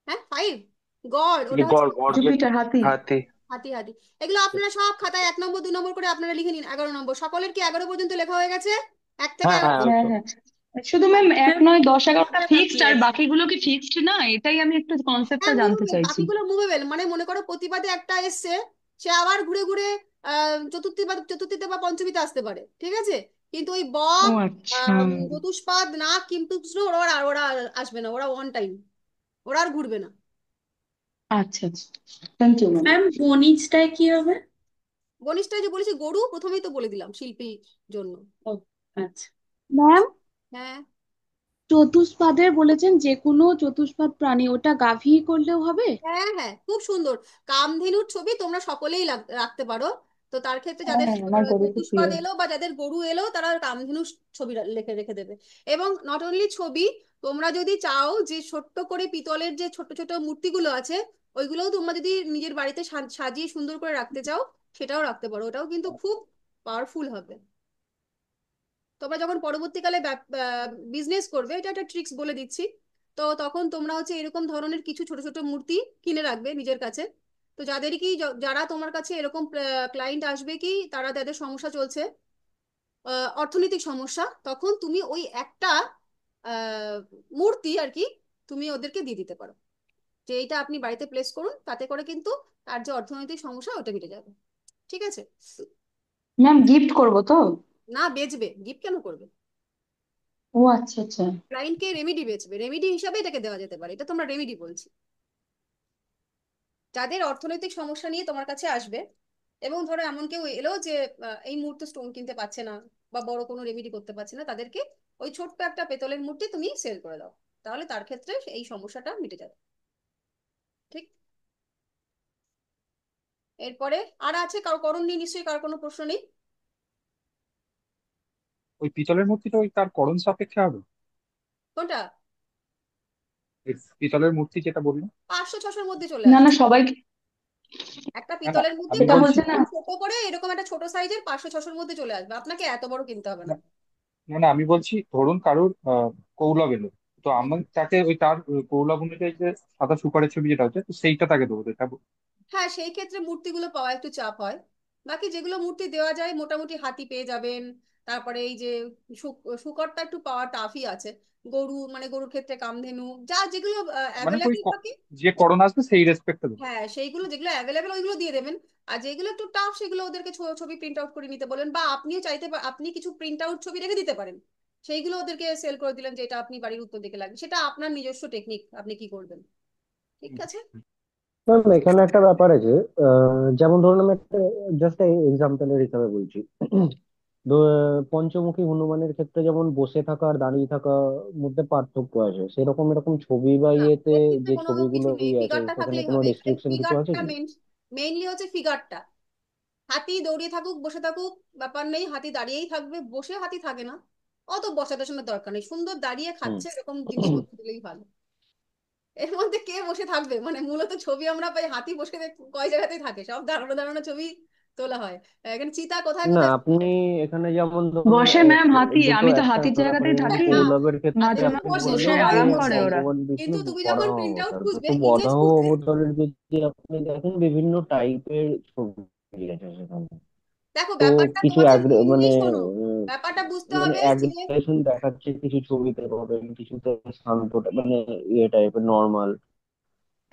হ্যাঁ, 5 গড, যে ওটা হচ্ছে গড় যে। জুপিটার, হাতি। হাতি। হাতি হাতি। এগুলো আপনারা সব খাতায় 1 নম্বর 2 নম্বর করে আপনারা লিখে নিন। 11 নম্বর সকলের কি 11 পর্যন্ত লেখা হয়ে গেছে? এক থেকে হ্যাঁ 11 হ্যাঁ হ্যাঁ হ্যাঁ। শুধু ম্যাম এক ম্যাম নয় 10 11টা একটা বাকি ফিক্সড, আর আছে। বাকিগুলো কি ফিক্সড না? এটাই আমি একটু কনসেপ্টটা হ্যাঁ, জানতে মুভেবল, চাইছি। বাকিগুলো মুভেবল। মানে মনে করো প্রতিবাদে একটা এসছে, সে আবার ঘুরে ঘুরে চতুর্থীতে বা পঞ্চমীতে আসতে পারে, ঠিক আছে। কিন্তু ওই ও বক, আচ্ছা। চতুষ্পাদ, নাগ, কিমপুষ্ণ, ওরা আর আসবে না, ওরা ওয়ান টাইম, ওরা আর ঘুরবে না। আচ্ছা আচ্ছা, থ্যাংক ইউ ম্যাম। ম্যাম বনিজটায় কি হবে? বনিষ্ঠটা যে বলেছি গরু, প্রথমেই তো বলে দিলাম শিল্পীর জন্য। ও আচ্ছা। ম্যাম, হ্যাঁ চতুষ্পাদের বলেছেন যে কোনো চতুষ্পাদ প্রাণী, ওটা গাভী করলেও হবে? হ্যাঁ হ্যাঁ, খুব সুন্দর। কামধেনুর ছবি তোমরা সকলেই রাখতে পারো। তো তার ক্ষেত্রে হ্যাঁ যাদের হ্যাঁ, আমার গরু খুব চতুষ্পাদ প্রিয়। এলো বা যাদের গরু এলো, তারা কামধেনু ছবি লিখে রেখে দেবে। এবং নট অনলি ছবি, তোমরা যদি চাও যে ছোট্ট করে পিতলের যে ছোট ছোট মূর্তিগুলো আছে, ওইগুলোও তোমরা যদি নিজের বাড়িতে সাজিয়ে সুন্দর করে রাখতে চাও, সেটাও রাখতে পারো। ওটাও কিন্তু খুব পাওয়ারফুল হবে। তোমরা যখন পরবর্তীকালে বিজনেস করবে, এটা একটা ট্রিক্স বলে দিচ্ছি। তো তখন তোমরা হচ্ছে এরকম ধরনের কিছু ছোট ছোট মূর্তি কিনে রাখবে নিজের কাছে। তো যাদের কি যারা তোমার কাছে এরকম ক্লায়েন্ট আসবে, কি তারা যাদের সমস্যা চলছে, অর্থনৈতিক সমস্যা, তখন তুমি ওই একটা আহ, মূর্তি আর কি, তুমি ওদেরকে দিয়ে দিতে পারো যে এইটা আপনি বাড়িতে প্লেস করুন, তাতে করে কিন্তু তার যে অর্থনৈতিক সমস্যা ওটা মিটে যাবে। ঠিক আছে। ম্যাম গিফট করব তো? না, বেচবে, গিফট কেন করবে? ও আচ্ছা আচ্ছা। ক্লায়েন্টকে রেমেডি বেচবে, রেমেডি হিসাবে এটাকে দেওয়া যেতে পারে, এটা তোমরা রেমেডি বলছি। যাদের অর্থনৈতিক সমস্যা নিয়ে তোমার কাছে আসবে, এবং ধরো এমন কেউ এলো যে এই মুহূর্তে স্টোন কিনতে পারছে না বা বড় কোনো রেমেডি করতে পারছে না, তাদেরকে ওই ছোট্ট একটা পেতলের মূর্তি তুমি সেল করে দাও, তাহলে তার ক্ষেত্রে এই সমস্যাটা মিটে যাবে। ঠিক। এরপরে আর আছে কারো করণ নিয়ে নিশ্চয়ই কার কোনো প্রশ্ন নেই? ওই পিতলের মূর্তিটা ওই তার করণ সাপেক্ষে হবে? কোনটা? এই পিতলের মূর্তি যেটা বললাম। 500 600-র মধ্যে চলে না আসবে। না, সবাই। একটা না না, পিতলের মূর্তি আমি এটা বলছি। বলছে না। ছোট করে এরকম একটা ছোট সাইজের 500 600-র মধ্যে চলে আসবে, আপনাকে এত বড় কিনতে হবে না। না না না, আমি বলছি ধরুন কারুর কৌলব এলো, তো হুম। আমি তাকে ওই তার কৌলব অনুযায়ী যে সাদা সুপারের ছবি যেটা হচ্ছে, তো সেইটা তাকে দেবো, এটা হ্যাঁ, সেই ক্ষেত্রে মূর্তিগুলো পাওয়া একটু চাপ হয়। বাকি যেগুলো মূর্তি দেওয়া যায় মোটামুটি হাতি পেয়ে যাবেন। তারপরে এই যে শূকরটা একটু পাওয়া টাফই আছে। গরু, মানে গরুর ক্ষেত্রে কামধেনু, যা যেগুলো মানে ওই অ্যাভেলেবেল থাকে। যে করণ আসবে সেই রেসপেক্টে দেবো। হ্যাঁ, সেইগুলো যেগুলো অ্যাভেলেবেল ওইগুলো দিয়ে দেবেন। আর যেগুলো একটু টাফ, সেগুলো ওদেরকে ছবি প্রিন্ট আউট করে নিতে বলেন, বা আপনিও চাইতে আপনি কিছু প্রিন্ট আউট ছবি রেখে দিতে পারেন। সেইগুলো ওদেরকে সেল করে দিলেন, যেটা আপনি বাড়ির উত্তর দিকে লাগবে, সেটা আপনার নিজস্ব টেকনিক, আপনি কি করবেন। ঠিক আছে। ম্যাম এখানে একটা ব্যাপার আছে। যেমন ধরুন আমি একটা জাস্ট এক্সাম্পলের হিসাবে বলছি। পঞ্চমুখী হনুমানের ক্ষেত্রে যেমন বসে থাকা আর দাঁড়িয়ে থাকা মধ্যে পার্থক্য আছে, সেরকম এরকম ছবি বা না, ইয়েতে এর ক্ষেত্রে যে কোনো ছবিগুলো কিছু নেই, ইয়ে আছে ফিগারটা সেখানে থাকলেই কোনো হবে। এখানে রেস্ট্রিকশন কিছু আছে ফিগারটা কি? মেনলি হচ্ছে ফিগারটা। হাতি দৌড়িয়ে থাকুক বসে থাকুক ব্যাপার নেই, হাতি দাঁড়িয়েই থাকবে, বসে হাতি থাকে না, অত বসা টসানোর দরকার নেই, সুন্দর দাঁড়িয়ে হুম। খাচ্ছে এরকম জিনিসপত্র দিলেই ভালো। এর মধ্যে কে বসে থাকবে, মানে মূলত ছবি আমরা পাই হাতি বসে কয় জায়গাতেই থাকে, সব দাঁড়ানো দাঁড়ানো ছবি তোলা হয়। এখানে চিতা কোথায় না কোথায়। আপনি এখানে যেমন ধরুন বসে ম্যাম হাতি, দুটো আমি তো একটা হাতির আপনি জায়গাতেই থাকি, না, কৌরবের ক্ষেত্রে মাঝে হাতিতে মাঝে আপনি বসে বসে বললেন যে সবাই আরাম বসে, করে ওরা। ভগবান বিষ্ণু কিন্তু তুমি যখন বরাহ প্রিন্ট আউট অবতার, খুঁজবে, তো ইমেজ বরাহ খুঁজবে, অবতারের যদি আপনি দেখেন বিভিন্ন টাইপের ছবি আছে সেখানে। দেখো তো ব্যাপারটা কিছু তোমাকে মানে মেনলি শোনো, ব্যাপারটা বুঝতে মানে হবে যে অ্যাগ্রেশন দেখাচ্ছে কিছু ছবিতে, পাবেন কিছুতে শান্ত মানে ইয়ে টাইপের নর্মাল।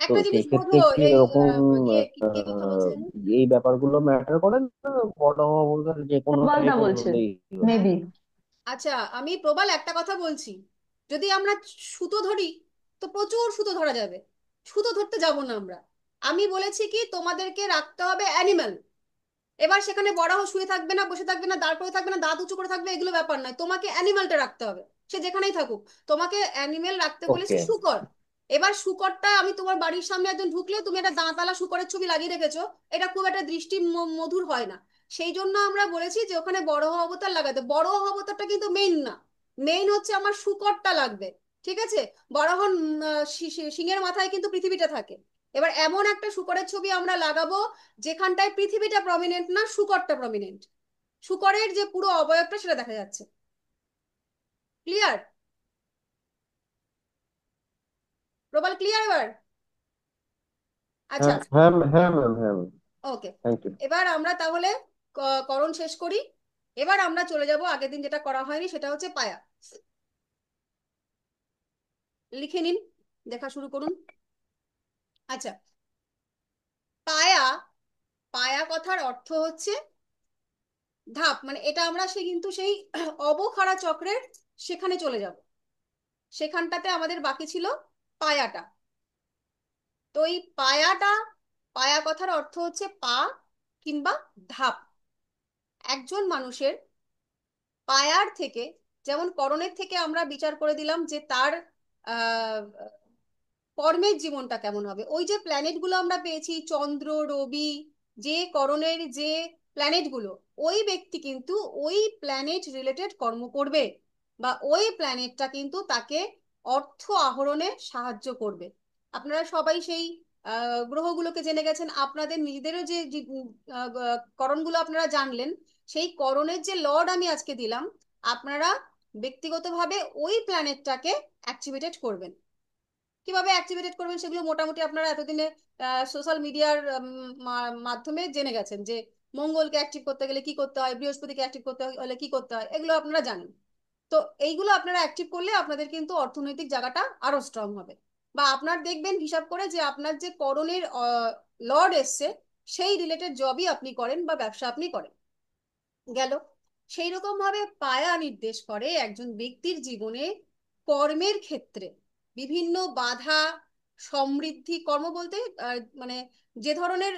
তো একটা জিনিস সেই ক্ষেত্রে বোঝো, কি এই এরকম কে কথা বলছে জানো? এই ব্যাপারগুলো ম্যাটার করেন না? বড় অবতার যে কোনো প্রবালদা টাইপের বলছেন হলেই হলো। হ্যাঁ, মেবি। আচ্ছা আমি প্রবাল একটা কথা বলছি, যদি আমরা সুতো ধরি তো প্রচুর সুতো ধরা যাবে, সুতো ধরতে যাব না আমরা। আমি বলেছি কি তোমাদেরকে রাখতে হবে অ্যানিম্যাল। এবার সেখানে বরাহ শুয়ে থাকবে না, বসে থাকবে না, দাঁড় করে থাকবে না, দাঁত উঁচু করে থাকবে, এগুলো ব্যাপার নয়, তোমাকে অ্যানিমালটা রাখতে হবে, সে যেখানেই থাকুক। তোমাকে অ্যানিমেল রাখতে বলেছি ওকে। শূকর। এবার শূকরটা, আমি তোমার বাড়ির সামনে একজন ঢুকলে তুমি একটা দাঁতওয়ালা শূকরের ছবি লাগিয়ে রেখেছো, এটা খুব একটা দৃষ্টি মধুর হয় না। সেই জন্য আমরা বলেছি যে ওখানে বরাহ অবতার লাগাতে। বরাহ অবতারটা কিন্তু মেইন না, মেইন হচ্ছে আমার শূকরটা লাগবে। ঠিক আছে? বরাহ সিংহের মাথায় কিন্তু পৃথিবীটা থাকে। এবার এমন একটা শূকরের ছবি আমরা লাগাবো যেখানটায় পৃথিবীটা প্রমিনেন্ট না, শূকরটা প্রমিনেন্ট, শূকরের যে পুরো অবয়বটা সেটা দেখা যাচ্ছে। ক্লিয়ার? প্রবাল ক্লিয়ার এবার? আচ্ছা, হ্যাঁ হ্যাঁ হ্যাঁ ম্যাম, হ্যাঁ ম্যাম। ওকে। Thank you. এবার আমরা তাহলে করণ শেষ করি। এবার আমরা চলে যাব আগের দিন যেটা করা হয়নি, সেটা হচ্ছে পায়া। লিখে নিন, দেখা শুরু করুন। আচ্ছা, পায়া, পায়া কথার অর্থ হচ্ছে ধাপ, মানে এটা আমরা কিন্তু সেই অবখাড়া চক্রের সেখানে চলে যাব, সেখানটাতে আমাদের বাকি ছিল পায়াটা। তো এই পায়াটা, পায়া কথার অর্থ হচ্ছে পা কিংবা ধাপ। একজন মানুষের পায়ার থেকে, যেমন করণের থেকে আমরা বিচার করে দিলাম যে তার আহ কর্মের জীবনটা কেমন হবে। ওই যে প্ল্যানেট গুলো আমরা পেয়েছি, চন্দ্র, রবি, যে করণের যে প্ল্যানেট গুলো, ওই ব্যক্তি কিন্তু ওই প্ল্যানেট রিলেটেড কর্ম করবে, বা ওই প্ল্যানেটটা কিন্তু তাকে অর্থ আহরণে সাহায্য করবে। আপনারা সবাই সেই গ্রহগুলোকে জেনে গেছেন, আপনাদের নিজেদেরও যে করণগুলো আপনারা জানলেন, সেই করণের যে লর্ড আমি আজকে দিলাম, আপনারা ব্যক্তিগতভাবে ওই প্ল্যানেটটাকে অ্যাক্টিভেটেড করবেন। কিভাবে অ্যাক্টিভেটেড করবেন সেগুলো মোটামুটি আপনারা এতদিনে সোশ্যাল মিডিয়ার মাধ্যমে জেনে গেছেন, যে মঙ্গলকে অ্যাক্টিভ করতে গেলে কি করতে হয়, বৃহস্পতিকে অ্যাক্টিভ করতে হলে কি করতে হয়, এগুলো আপনারা জানেন। তো এইগুলো আপনারা অ্যাক্টিভ করলে আপনাদের কিন্তু অর্থনৈতিক জায়গাটা আরো স্ট্রং হবে। বা আপনার দেখবেন হিসাব করে যে আপনার যে করণের লর্ড এসছে, সেই রিলেটেড জবই আপনি করেন বা ব্যবসা আপনি করেন। গেল। সেই রকম ভাবে পায়া নির্দেশ করে একজন ব্যক্তির জীবনে কর্মের ক্ষেত্রে বিভিন্ন বাধা, সমৃদ্ধি, কর্ম বলতে মানে যে ধরনের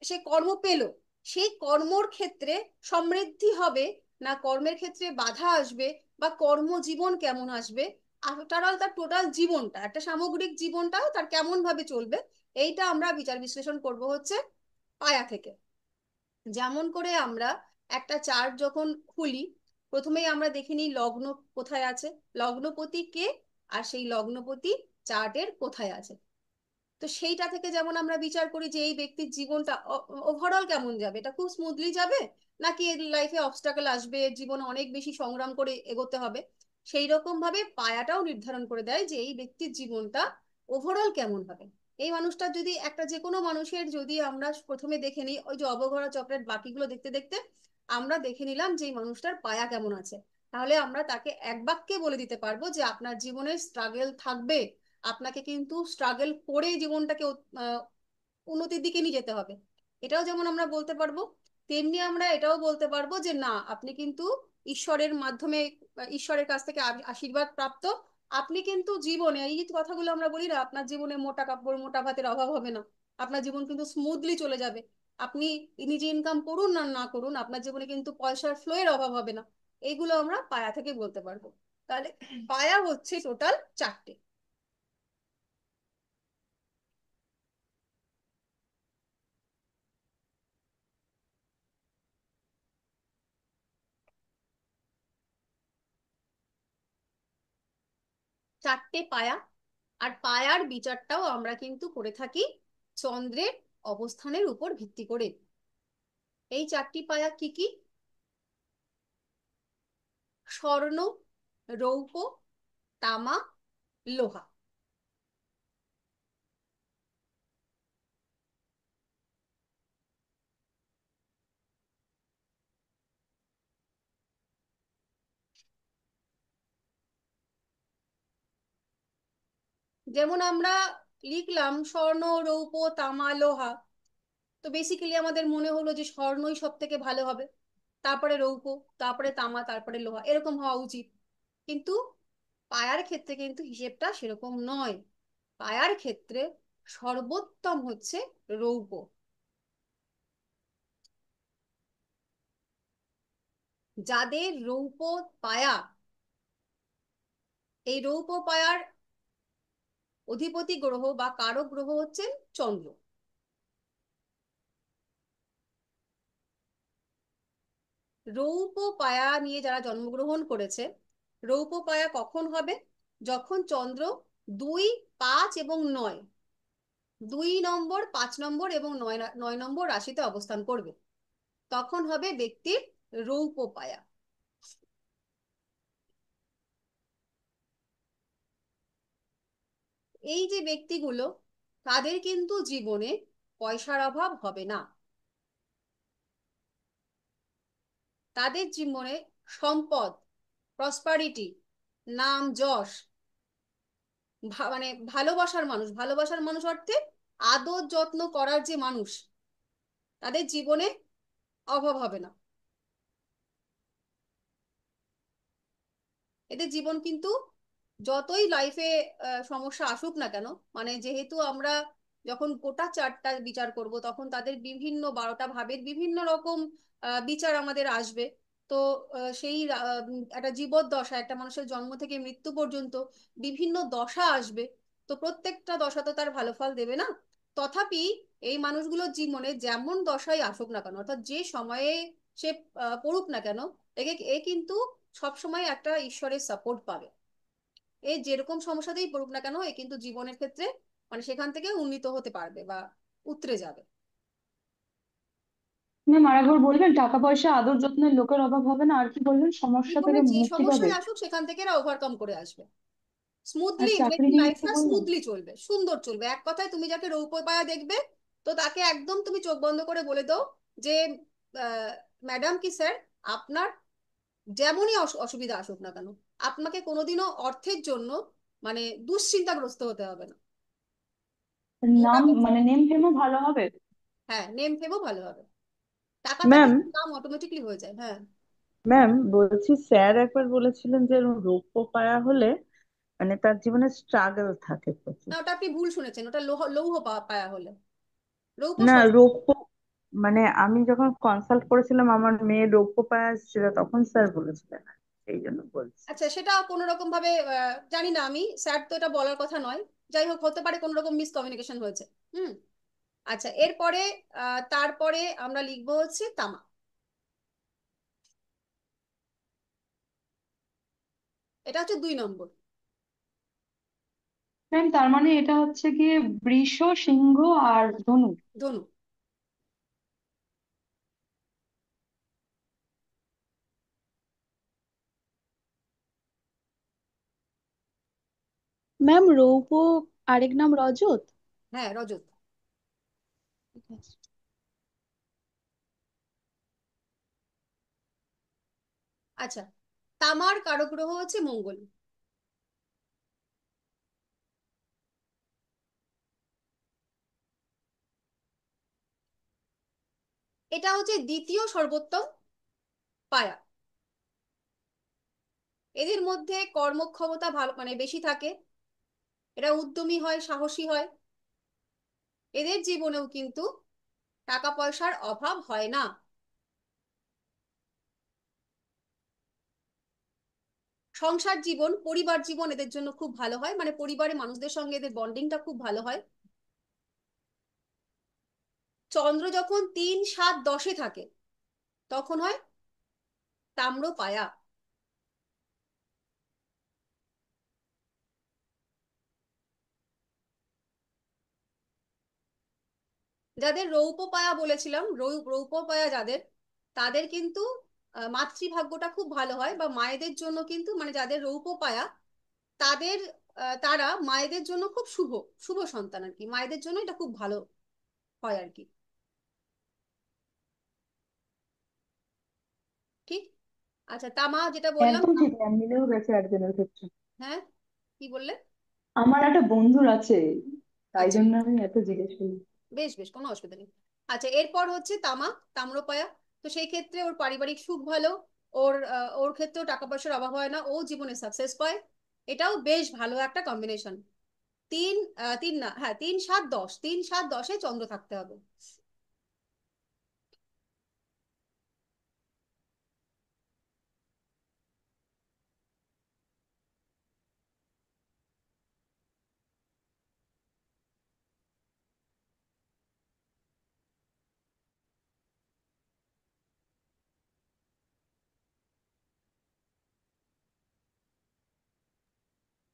সে কর্ম পেল, সেই কর্মর ক্ষেত্রে সমৃদ্ধি হবে না, কর্মের ক্ষেত্রে বাধা আসবে, বা কর্মজীবন কেমন আসবে, আফটার অল তার টোটাল জীবনটা, একটা সামগ্রিক জীবনটা তার কেমন ভাবে চলবে, এইটা আমরা বিচার বিশ্লেষণ করব হচ্ছে পায়া থেকে। যেমন করে আমরা একটা চার্ট যখন খুলি, প্রথমেই আমরা দেখে নিই লগ্ন কোথায় আছে, লগ্নপতি কে, আর সেই লগ্নপতি চার্টের কোথায় আছে। তো সেইটা থেকে যেমন আমরা বিচার করি যে এই ব্যক্তির জীবনটা ওভারঅল কেমন যাবে, এটা খুব স্মুথলি যাবে, নাকি এর লাইফে অবস্টাকেল আসবে, এর জীবনে অনেক বেশি সংগ্রাম করে এগোতে হবে। সেই রকম ভাবে পায়াটাও নির্ধারণ করে দেয় যে এই ব্যক্তির জীবনটা ওভারঅল কেমন হবে। এই মানুষটা যদি একটা, যে কোনো মানুষের যদি আমরা প্রথমে দেখে নিই, ওই যে অবঘোড়া চক্রের বাকিগুলো দেখতে দেখতে আমরা দেখে নিলাম যে এই মানুষটার পায়া কেমন আছে, তাহলে আমরা তাকে এক বাক্যে বলে দিতে পারবো যে আপনার জীবনে স্ট্রাগল থাকবে, আপনাকে কিন্তু স্ট্রাগল করে জীবনটাকে উন্নতির দিকে নিয়ে যেতে হবে। এটাও যেমন আমরা বলতে পারবো, তেমনি আমরা এটাও বলতে পারবো যে না, আপনি কিন্তু ঈশ্বরের মাধ্যমে, ঈশ্বরের কাছ থেকে আশীর্বাদ প্রাপ্ত, আপনি কিন্তু জীবনে, এই যে কথাগুলো আমরা বলি না, আপনার জীবনে মোটা কাপড় মোটা ভাতের অভাব হবে না, আপনার জীবন কিন্তু স্মুথলি চলে যাবে, আপনি নিজে ইনকাম করুন না না করুন, আপনার জীবনে কিন্তু পয়সার ফ্লো এর অভাব হবে না। এইগুলো আমরা পায়া থেকে বলতে পারবো। তাহলে পায়া হচ্ছে টোটাল চারটে। চারটে পায়া, আর পায়ার বিচারটাও আমরা কিন্তু করে থাকি চন্দ্রের অবস্থানের উপর ভিত্তি করে। এই চারটি পায়া কি কি? স্বর্ণ, রৌপ্য, তামা, লোহা। যেমন আমরা লিখলাম স্বর্ণ, রৌপ্য, তামা, লোহা, তো বেসিক্যালি আমাদের মনে হলো যে স্বর্ণই সব থেকে ভালো হবে, তারপরে রৌপ্য, তারপরে তামা, তারপরে লোহা, এরকম হওয়া উচিত। কিন্তু পায়ার ক্ষেত্রে কিন্তু হিসেবটা সেরকম নয়। পায়ার ক্ষেত্রে সর্বোত্তম হচ্ছে রৌপ্য। যাদের রৌপ্য পায়া, এই রৌপ্য পায়ার অধিপতি গ্রহ বা কারক গ্রহ হচ্ছেন চন্দ্র। রৌপ্য পায়া নিয়ে যারা জন্মগ্রহণ করেছে, রৌপ্য পায়া কখন হবে? যখন চন্দ্র 2, 5 এবং 9, 2 নম্বর, 5 নম্বর এবং 9 নম্বর রাশিতে অবস্থান করবে, তখন হবে ব্যক্তির রৌপ্য পায়া। এই যে ব্যক্তিগুলো, তাদের কিন্তু জীবনে পয়সার অভাব হবে না। তাদের জীবনে সম্পদ, প্রসপারিটি, নাম যশ, মানে ভালোবাসার মানুষ, ভালোবাসার মানুষ অর্থে আদর যত্ন করার যে মানুষ, তাদের জীবনে অভাব হবে না। এদের জীবন কিন্তু যতই লাইফে সমস্যা আসুক না কেন, মানে যেহেতু আমরা যখন গোটা চারটা বিচার করব, তখন তাদের বিভিন্ন 12টা ভাবের বিভিন্ন রকম বিচার আমাদের আসবে। তো সেই একটা জীবদ্দশা, একটা মানুষের জন্ম থেকে মৃত্যু পর্যন্ত বিভিন্ন দশা আসবে। তো প্রত্যেকটা দশা তো তার ভালো ফল দেবে না। তথাপি এই মানুষগুলোর জীবনে যেমন দশাই আসুক না কেন, অর্থাৎ যে সময়ে সে পড়ুক না কেন, এ কিন্তু সবসময় একটা ঈশ্বরের সাপোর্ট পাবে। এ যেরকম সমস্যাতেই পড়ুক না কেন, এ কিন্তু জীবনের ক্ষেত্রে মানে সেখান থেকে উন্নীত হতে পারবে বা উতরে যাবে। ম্যাম আরেকবার বলবেন, টাকা পয়সা আদর যত্নের লোকের অভাব হবে না, আর কি বললেন, সমস্যা জীবনে থেকে যে মুক্তি পাবে? সমস্যায় আসুক সেখান থেকে এরা ওভারকাম করে আসবে। আর স্মুথলি চাকরি নিয়ে একটু লাইফটা বলবেন? স্মুথলি চলবে, সুন্দর চলবে। এক কথায় তুমি যাকে রৌপ্য পায়া দেখবে, তো তাকে একদম তুমি চোখ বন্ধ করে বলে দাও যে ম্যাডাম কি স্যার, আপনার যেমনই অসুবিধা আসুক না কেন, আপনাকে কোনোদিনও অর্থের জন্য মানে দুশ্চিন্তাগ্রস্ত হতে হবে না। মোটা নাম কথা, মানে নেম ফেমও ভালো হবে? হ্যাঁ, নেম ফেমও ভালো হবে। টাকা থাকলে ম্যাম, কাম অটোমেটিকলি হয়ে যায়। হ্যাঁ। ম্যাম বলছি স্যার একবার বলেছিলেন যে এরকম রৌপ্য পায়া হলে মানে তার জীবনে স্ট্রাগল থাকে না, প্রচুর। ওটা আপনি ভুল শুনেছেন, ওটা লৌহ লৌহ পায়া হলে। রৌপ্য না, সব। রৌপ্য মানে আমি যখন কনসাল্ট করেছিলাম আমার মেয়ে রৌপ্য পায়া ছিল, তখন স্যার বলেছিলেন, সেই জন্য বলছি। আচ্ছা, সেটা কোনো রকম ভাবে জানি না আমি, স্যার তো এটা বলার কথা নয়। যাই হোক, হতে পারে কোনো রকম মিসকমিউনিকেশন হয়েছে। হুম। আচ্ছা, এরপরে তারপরে আমরা লিখবো হচ্ছে তামা। এটা হচ্ছে 2 নম্বর। ম্যাম তার মানে এটা হচ্ছে গিয়ে বৃষ, সিংহ আর ধনু। ধনু। ম্যাম রৌপ্য আরেক নাম রজত। হ্যাঁ, রজত। ঠিক আছে। আচ্ছা, তামার কারক গ্রহ হচ্ছে মঙ্গল। এটা হচ্ছে দ্বিতীয় সর্বোত্তম পায়া। এদের মধ্যে কর্মক্ষমতা ভালো মানে বেশি থাকে, এরা উদ্যমী হয়, সাহসী হয়। এদের জীবনেও কিন্তু টাকা পয়সার অভাব হয় না। সংসার জীবন, পরিবার জীবন এদের জন্য খুব ভালো হয়, মানে পরিবারের মানুষদের সঙ্গে এদের বন্ডিংটা খুব ভালো হয়। চন্দ্র যখন 3, 7, 10-এ থাকে, তখন হয় তাম্র পায়া। যাদের রৌপ্যপায়া বলেছিলাম, রৌপ্যপায়া যাদের, তাদের কিন্তু মাতৃভাগ্যটা খুব ভালো হয়, বা মায়েদের জন্য কিন্তু, মানে যাদের রৌপ্যপায়া তাদের তারা মায়েদের জন্য খুব শুভ, শুভ সন্তান আর কি, মায়েদের জন্য এটা খুব ভালো হয় আর কি। ঠিক। আচ্ছা, তামা যেটা বললাম। একদম ঠিক, ম্যাম, মিলেও গেছে একজনের ক্ষেত্রে। হ্যাঁ, কি বললে? আমার একটা বন্ধুর আছে, তাই আচ্ছা, জন্য আমি এত জিজ্ঞেস করি। বেশ বেশ, কোনো অসুবিধা নেই। আচ্ছা, এরপর হচ্ছে তামা, তাম্রপায়া। তো সেই ক্ষেত্রে ওর পারিবারিক সুখ ভালো, ওর ক্ষেত্রেও টাকা পয়সার অভাব হয় না, ও জীবনে সাকসেস পায়। এটাও বেশ ভালো একটা কম্বিনেশন। তিন, তিন না, হ্যাঁ, 3 7 10, 3 7 10-এ চন্দ্র থাকতে হবে।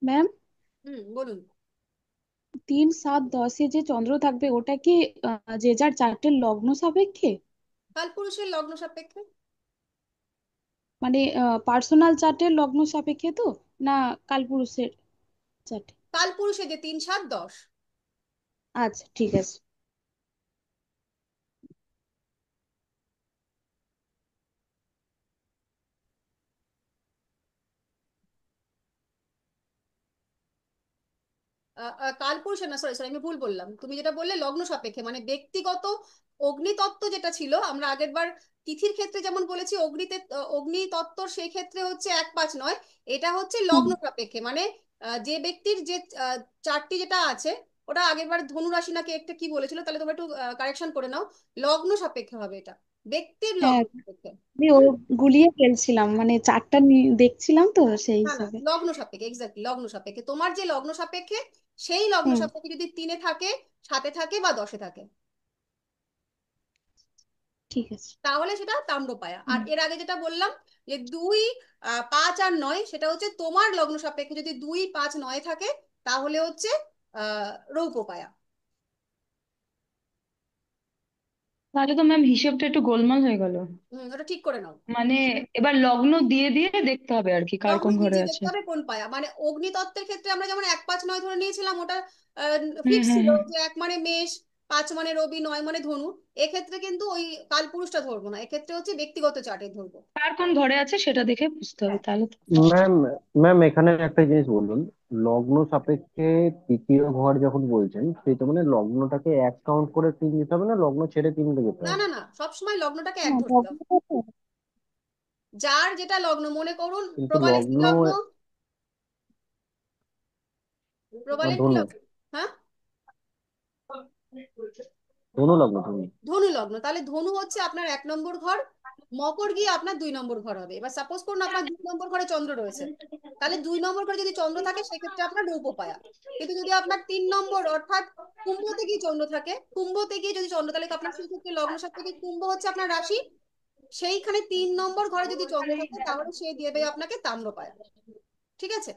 ম্যাম, বলুন। 3 7 10-এ যে চন্দ্র থাকবে ওটা কি যে যার চার্টের লগ্ন সাপেক্ষে, কালপুরুষের লগ্ন সাপেক্ষে। মানে পার্সোনাল চার্টের লগ্ন সাপেক্ষে তো, না কালপুরুষের চার্টে? কালপুরুষে যে 3 7 10। আচ্ছা, ঠিক আছে। কালপুরুষে না, সরি সরি, আমি ভুল বললাম। তুমি যেটা বললে লগ্ন সাপেক্ষে, মানে ব্যক্তিগত অগ্নিতত্ত্ব যেটা ছিল, আমরা আগের বার তিথির ক্ষেত্রে যেমন বলেছি অগ্নিতত্ত্বর, সেই ক্ষেত্রে হচ্ছে 1 5 9। এটা হচ্ছে হুম। লগ্ন সাপেক্ষে, মানে যে ব্যক্তির যে চারটি যেটা আছে, ওটা আগের বার ধনু রাশি নাকি একটা কি বলেছিল, তাহলে তোমরা একটু কারেকশন করে নাও। লগ্ন সাপেক্ষে হবে এটা, ব্যক্তির হ্যাঁ, লগ্ন সাপেক্ষে। আমি ও হুম। গুলিয়ে ফেলছিলাম, মানে চারটা দেখছিলাম তো সেই না না, হিসাবে। লগ্ন সাপেক্ষে, এক্স্যাক্টলি লগ্ন সাপেক্ষে। তোমার যে লগ্ন সাপেক্ষে, সেই লগ্ন হুম। সাপেক্ষে যদি 3-এ থাকে, 7-এ থাকে বা 10-এ থাকে, ঠিক আছে। তাহলে সেটা তাম্রপায়া। আর হুম। এর আগে যেটা বললাম, যে 2 5 আর 9, সেটা হচ্ছে তোমার লগ্ন সাপেক্ষে যদি 2 5 9-এ থাকে, তাহলে হচ্ছে রৌপ্যপায়া। তাহলে তো ম্যাম হিসেবটা একটু গোলমাল হয়ে গেল। ওটা ঠিক করে নাও। মানে এবার লগ্ন দিয়ে দিয়ে দেখতে হবে আর কি, কার লগ্ন কোন দিয়ে ঘরে দিয়ে আছে। দেখতে হবে কোন পায়া, মানে অগ্নিতত্ত্বের ক্ষেত্রে আমরা যেমন 1 5 9 ধরে নিয়েছিলাম, ওটা হুম ফিক্স হুম ছিল, হুম। যে 1 মানে মেষ, 5 মানে রবি, 9 মানে ধনু। এক্ষেত্রে কিন্তু ওই কালপুরুষটা ধরবো না, এক্ষেত্রে হচ্ছে ব্যক্তিগত চার্টে ধরবো। কার কোন ঘরে আছে সেটা দেখে বুঝতে হবে হ্যাঁ। তাহলে তো। ম্যাম, ম্যাম এখানে একটা জিনিস বলুন। লগ্ন সাপেক্ষে তৃতীয় ঘর যখন বলছেন, সেই তো মানে লগ্নটাকে এক কাউন্ট করে 3 দিতে হবে, না লগ্ন ছেড়ে 3-তে যেতে না হবে? না না, সবসময় লগ্নটাকে এক না, ধরতে হবে। লগ্নটা তো। যার যেটা লগ্ন, মনে করুন কিন্তু প্রবালের কি লগ্ন লগ্ন, প্রবালের কি ধনু, লগ্ন? হ্যাঁ, ধনু লগ্ন, ধনু। ধনু লগ্ন। তাহলে ধনু হচ্ছে আপনার 1 নম্বর ঘর, মকর গিয়ে আপনার 2 নম্বর ঘর হবে। এবার সাপোজ করুন আপনার 2 নম্বর ঘরে চন্দ্র রয়েছে, তাহলে 2 নম্বর ঘরে যদি চন্দ্র থাকে, সেক্ষেত্রে আপনার রৌপ্যপায়া। কিন্তু যদি আপনার 3 নম্বর, অর্থাৎ কুম্ভতে গিয়ে চন্দ্র থাকে, কুম্ভতে গিয়ে যদি চন্দ্র, তাহলে তো আপনার সেই ক্ষেত্রে লগ্ন সাপেক্ষে কুম্ভ হচ্ছে আপনার রাশি, সেইখানে 3 নম্বর ঘরে যদি চন্দ্র থাকে, তাহলে সে দেবে আপনাকে তাম্রপায়া। ঠিক আছে?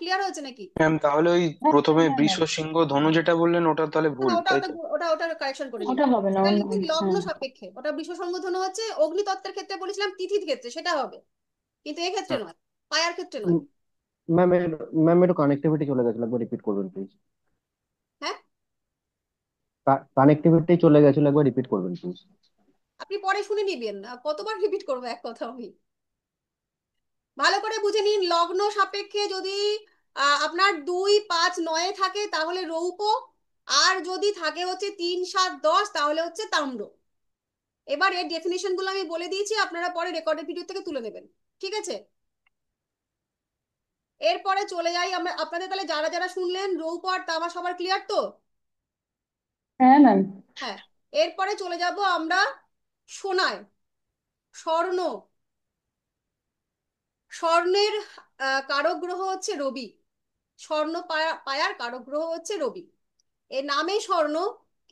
ক্লিয়ার হয়েছে নাকি? ম্যাম তাহলে ওই হ্যাঁ প্রথমে হ্যাঁ বৃষ হ্যাঁ। সিংহ ধনু যেটা বললেন ওটা তাহলে না, ভুল, ওটা তাই ওটা তো? ওটা ওটা কারেকশন করে নিন। ওটা হবে না, ওটা অন্য লিখবেন লগ্ন হ্যাঁ। সাপেক্ষে, ওটা বৃষসংবোধন হচ্ছে অগ্নিতত্ত্বের ক্ষেত্রে বলেছিলাম, তিথির ক্ষেত্রে সেটা হবে, কিন্তু এক্ষেত্রে হ্যাঁ। নয়, পায়ার ক্ষেত্রে নয়। ম্যাম, ম্যাম একটু কানেক্টিভিটি চলে গেছিল, একবার রিপিট করবেন প্লিজ। হ্যাঁ, কানেক্টিভিটি চলে গেছিল, একবার রিপিট করবেন প্লিজ। আপনি পরে শুনে নিবেন, কতবার রিপিট করবো এক কথা আমি? ভালো করে বুঝে নিন, লগ্ন সাপেক্ষে যদি আপনার 2 5 9-এ থাকে, তাহলে রৌপ। আর যদি থাকে হচ্ছে 3 7 10, তাহলে হচ্ছে তাম্র। এবার এর ডেফিনেশন গুলো আমি বলে দিয়েছি, আপনারা পরে রেকর্ডেড ভিডিও থেকে তুলে নেবেন। ঠিক আছে? এরপরে চলে যাই আমরা, আপনাদের তাহলে যারা যারা শুনলেন রৌপ আর তামা, সবার ক্লিয়ার তো? হ্যাঁ ম্যাম। হ্যাঁ। এরপরে চলে যাব আমরা সোনায়, স্বর্ণ। স্বর্ণের কারক গ্রহ হচ্ছে রবি। স্বর্ণ পায়ার কারক গ্রহ হচ্ছে রবি। এ নামে স্বর্ণ,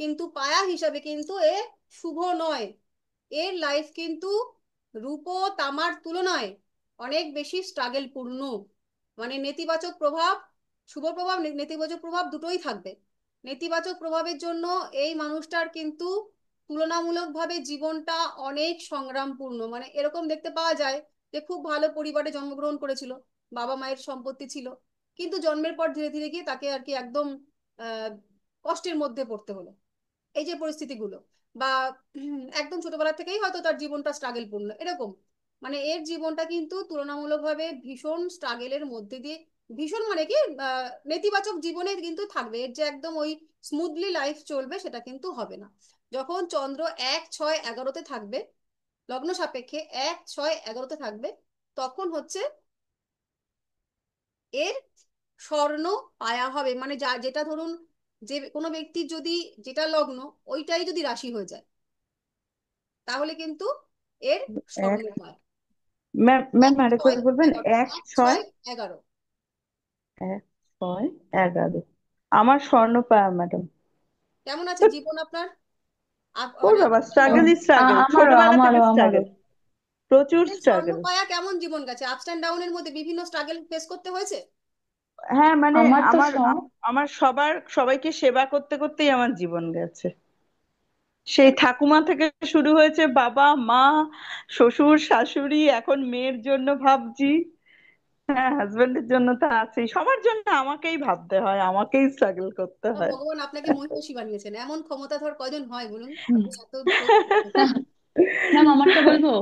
কিন্তু পায়া হিসাবে কিন্তু এ শুভ নয়। এর লাইফ কিন্তু রূপো তামার তুলনায় অনেক বেশি স্ট্রাগল পূর্ণ, মানে নেতিবাচক প্রভাব, শুভ প্রভাব, নেতিবাচক প্রভাব দুটোই থাকবে। নেতিবাচক প্রভাবের জন্য এই মানুষটার কিন্তু তুলনামূলকভাবে জীবনটা অনেক সংগ্রামপূর্ণ। মানে এরকম দেখতে পাওয়া যায় যে খুব ভালো পরিবারে জন্মগ্রহণ করেছিল, বাবা মায়ের সম্পত্তি ছিল, কিন্তু জন্মের পর ধীরে ধীরে গিয়ে তাকে আর কি একদম আহ কষ্টের মধ্যে পড়তে হলো। এই যে পরিস্থিতিগুলো, বা একদম ছোটবেলা থেকেই হয়তো তার জীবনটা স্ট্রাগল পূর্ণ এরকম। মানে এর জীবনটা কিন্তু তুলনামূলকভাবে ভীষণ স্ট্রাগেলের মধ্যে দিয়ে, ভীষণ মানে কি নেতিবাচক জীবনে কিন্তু থাকবে। এর যে একদম ওই স্মুথলি লাইফ চলবে সেটা কিন্তু হবে না। যখন চন্দ্র 1, 6, 11-তে থাকবে, লগ্ন সাপেক্ষে 1, 6, 11-তে থাকবে, তখন হচ্ছে এর স্বর্ণ পায়া হবে। মানে যা যেটা ধরুন, যে কোনো ব্যক্তির যদি যেটা লগ্ন ওইটাই যদি রাশি হয়ে যায়, তাহলে কিন্তু এর এক স্বর্ণ পায়। ম্যাম ম্যাম এক আরেকবার ছয় বলবেন? এগারো এক এক ছয় ছয় এগারো 1, 6, 11 আমার স্বর্ণ পায় ম্যাডাম। কেমন আছে জীবন আপনার? ওর মানে বাবা, উম, স্ট্রাগলই স্ট্রাগল, আমারও ছোটবেলা থেকে আমারও আমারও স্ট্রাগল, প্রচুর স্বর্ণ স্ট্রাগল। পায়া কেমন জীবন গেছে? আপস অ্যান্ড ডাউনের মধ্যে বিভিন্ন স্ট্রাগল ফেস করতে হয়েছে? হ্যাঁ মানে আমার তো আমার সব আমার সবাইকে সেবা করতে করতেই আমার জীবন গেছে। সেই ঠাকুমা থেকে শুরু হয়েছে, বাবা মা শ্বশুর শাশুড়ি, এখন মেয়ের জন্য ভাবছি। হ্যাঁ, হাজবেন্ডের জন্য তো আছেই, সবার জন্য আমাকেই ভাবতে হয়, আমাকেই স্ট্রাগল করতে হয়। ভগবান আপনাকে মহিষী বানিয়েছেন, এমন ক্ষমতাধর কজন হয় বলুন? হুম, আপনি এত সহ্য করতে পারেন। ম্যাম আমারটা বলবো।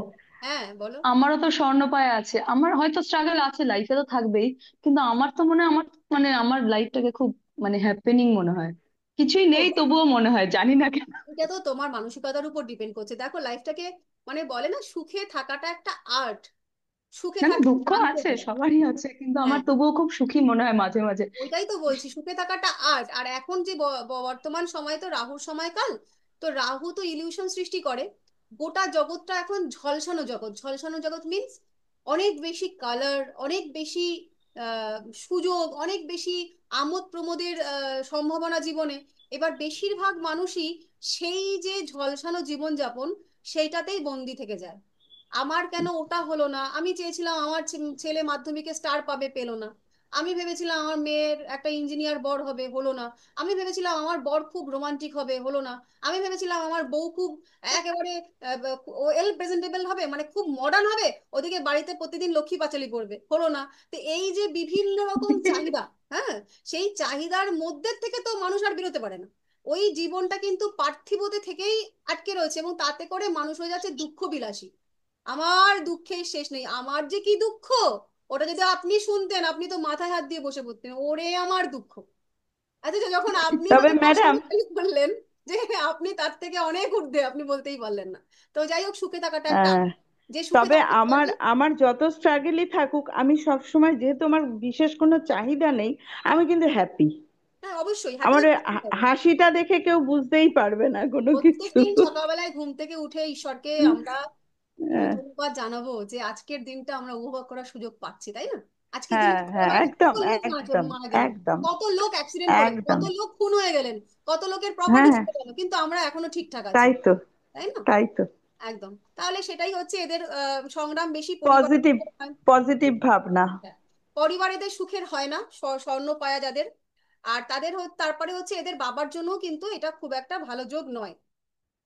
হ্যাঁ বলো। আমারও তো স্বর্ণপায় আছে, আমার হয়তো স্ট্রাগল আছে, লাইফে তো থাকবেই, কিন্তু আমার তো মনে হয় আমার মানে আমার লাইফটাকে খুব মানে হ্যাপেনিং মনে হয়। কিছুই নেই তবুও মনে হয়, জানি না কেন। এটা তো তোমার মানসিকতার উপর ডিপেন্ড করছে। দেখো লাইফটাকে, মানে বলে না সুখে থাকাটা একটা আর্ট, সুখে না না, থাকতে দুঃখ জানতে আছে, হয়। সবারই আছে, কিন্তু আমার হ্যাঁ, তবুও খুব সুখী মনে হয় মাঝে মাঝে। ওইটাই তো বলছি, সুখে থাকাটা আর্ট। আর এখন যে বর্তমান সময় তো রাহুর সময়কাল, তো রাহু তো ইলিউশন সৃষ্টি করে। গোটা জগৎটা এখন ঝলসানো জগৎ। ঝলসানো জগৎ মিন্স অনেক বেশি কালার, অনেক বেশি আহ, সুযোগ, অনেক বেশি আমোদ প্রমোদের সম্ভাবনা জীবনে। এবার বেশিরভাগ মানুষই সেই যে ঝলসানো জীবনযাপন, সেইটাতেই বন্দি থেকে যায়। আমার কেন ওটা হলো না, আমি চেয়েছিলাম আমার ছেলে মাধ্যমিকে স্টার পাবে, পেলো না। আমি ভেবেছিলাম আমার মেয়ের একটা ইঞ্জিনিয়ার বর হবে, হলো না। আমি ভেবেছিলাম আমার বর খুব রোমান্টিক হবে, হলো না। আমি ভেবেছিলাম আমার বউ খুব একেবারে ওয়েল প্রেজেন্টেবল হবে, মানে খুব মডার্ন হবে, ওদিকে বাড়িতে প্রতিদিন লক্ষ্মী পাঁচালী পড়বে, হলো না। তো এই যে বিভিন্ন রকম চাহিদা, হ্যাঁ, সেই চাহিদার মধ্যে থেকে তো মানুষ আর বেরোতে পারে না। ওই জীবনটা কিন্তু পার্থিবতে থেকেই আটকে রয়েছে, এবং তাতে করে মানুষ হয়ে যাচ্ছে দুঃখ বিলাসী। আমার দুঃখের শেষ নেই, আমার যে কি দুঃখ, ওটা যদি আপনি শুনতেন আপনি তো মাথায় হাত দিয়ে বসে পড়তেন, ওরে আমার দুঃখ। আচ্ছা, যখন আপনি তবে মানে তার ম্যাডাম, সঙ্গে খালি বললেন যে আপনি তার থেকে অনেক ঊর্ধ্বে, আপনি বলতেই পারলেন না। তো যাই হোক, সুখে থাকাটা একটা, যে সুখে তবে থাকতে আমার পারবে। আমার যত স্ট্রাগলই থাকুক, আমি সব সময়, যেহেতু আমার বিশেষ কোনো চাহিদা নেই, আমি কিন্তু হ্যাপি। হ্যাঁ অবশ্যই হ্যাপি আমার তো ওই থাকতেই হবে। হাসিটা দেখে কেউ বুঝতেই পারবে না কোনো কিছু। প্রত্যেকদিন সকালবেলায় ঘুম থেকে উঠে ঈশ্বরকে আমরা হ্যাঁ, ধন্যবাদ জানাবো যে আজকের দিনটা আমরা উপভোগ করার সুযোগ পাচ্ছি, তাই না? আজকের দিনে হ্যাঁ, আমাদের হ্যাঁ, বাড়িতে একদম কত লোক একদম মারা গেলেন, একদম কত লোক অ্যাক্সিডেন্ট করলেন, একদম। কত লোক খুন হয়ে গেলেন, কত লোকের হ্যাঁ, প্রপার্টি হ্যাঁ, চলে গেল, কিন্তু আমরা এখনো ঠিকঠাক আছি, তাই তো, তাই না? তাই তো। একদম। তাহলে সেটাই হচ্ছে এদের সংগ্রাম বেশি পরিবার। পজিটিভ, পজিটিভ ভাবনা। পরিবার এদের সুখের হয় না, স্বর্ণ পায়া যাদের। আর তাদের তারপরে হচ্ছে এদের বাবার জন্য কিন্তু এটা খুব একটা ভালো যোগ নয়,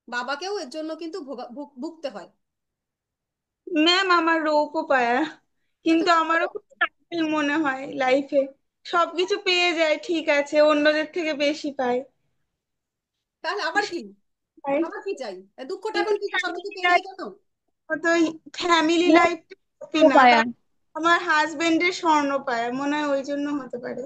বাবাকেও এর জন্য কিন্তু ভুগতে হয়। ম্যাম আমার রোগও পায়া, আচ্ছা, কিন্তু আমারও খুব স্ট্রাগল মনে হয় লাইফে। সবকিছু পেয়ে যায় ঠিক আছে, অন্যদের থেকে বেশি পাই। তাহলে আবার কি, তাই আবার কি চাই? দুঃখটা কিন্তু এখন কি সবকিছু পেয়ে যায় কেন? ফ্যামিলি ও লাইফ হ্যাপি না পায়া। তার। আমার হাজবেন্ডের স্বর্ণ পায় মনে হয়, ওই জন্য হতে পারে।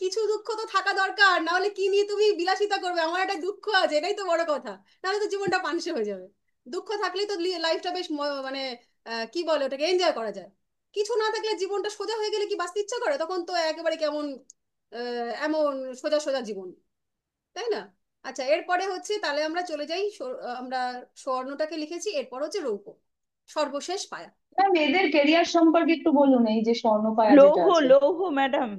কিছু দুঃখ তো থাকা দরকার, না হলে কি নিয়ে তুমি বিলাসিতা করবে? আমার একটা দুঃখ আছে, এটাই তো বড় কথা। নাহলে তো জীবনটা পানসে হয়ে যাবে। দুঃখ থাকলেই তো লাইফটা বেশ মানে কি বলে ওটাকে, এনজয় করা যায়। কিছু না থাকলে জীবনটা সোজা হয়ে গেলে কি বাঁচতে ইচ্ছা করে? তখন তো একেবারে কেমন এমন সোজা সোজা জীবন, তাই না? আচ্ছা, এরপরে হচ্ছে তাহলে আমরা চলে যাই আমরা স্বর্ণটাকে লিখেছি, এরপর হচ্ছে রৌপ্য, সর্বশেষ পায়া। ম্যাম এদের কেরিয়ার সম্পর্কে একটু বলুন, এই যে স্বর্ণপায়া যেটা লৌহ, আছে। লৌহ ম্যাডাম,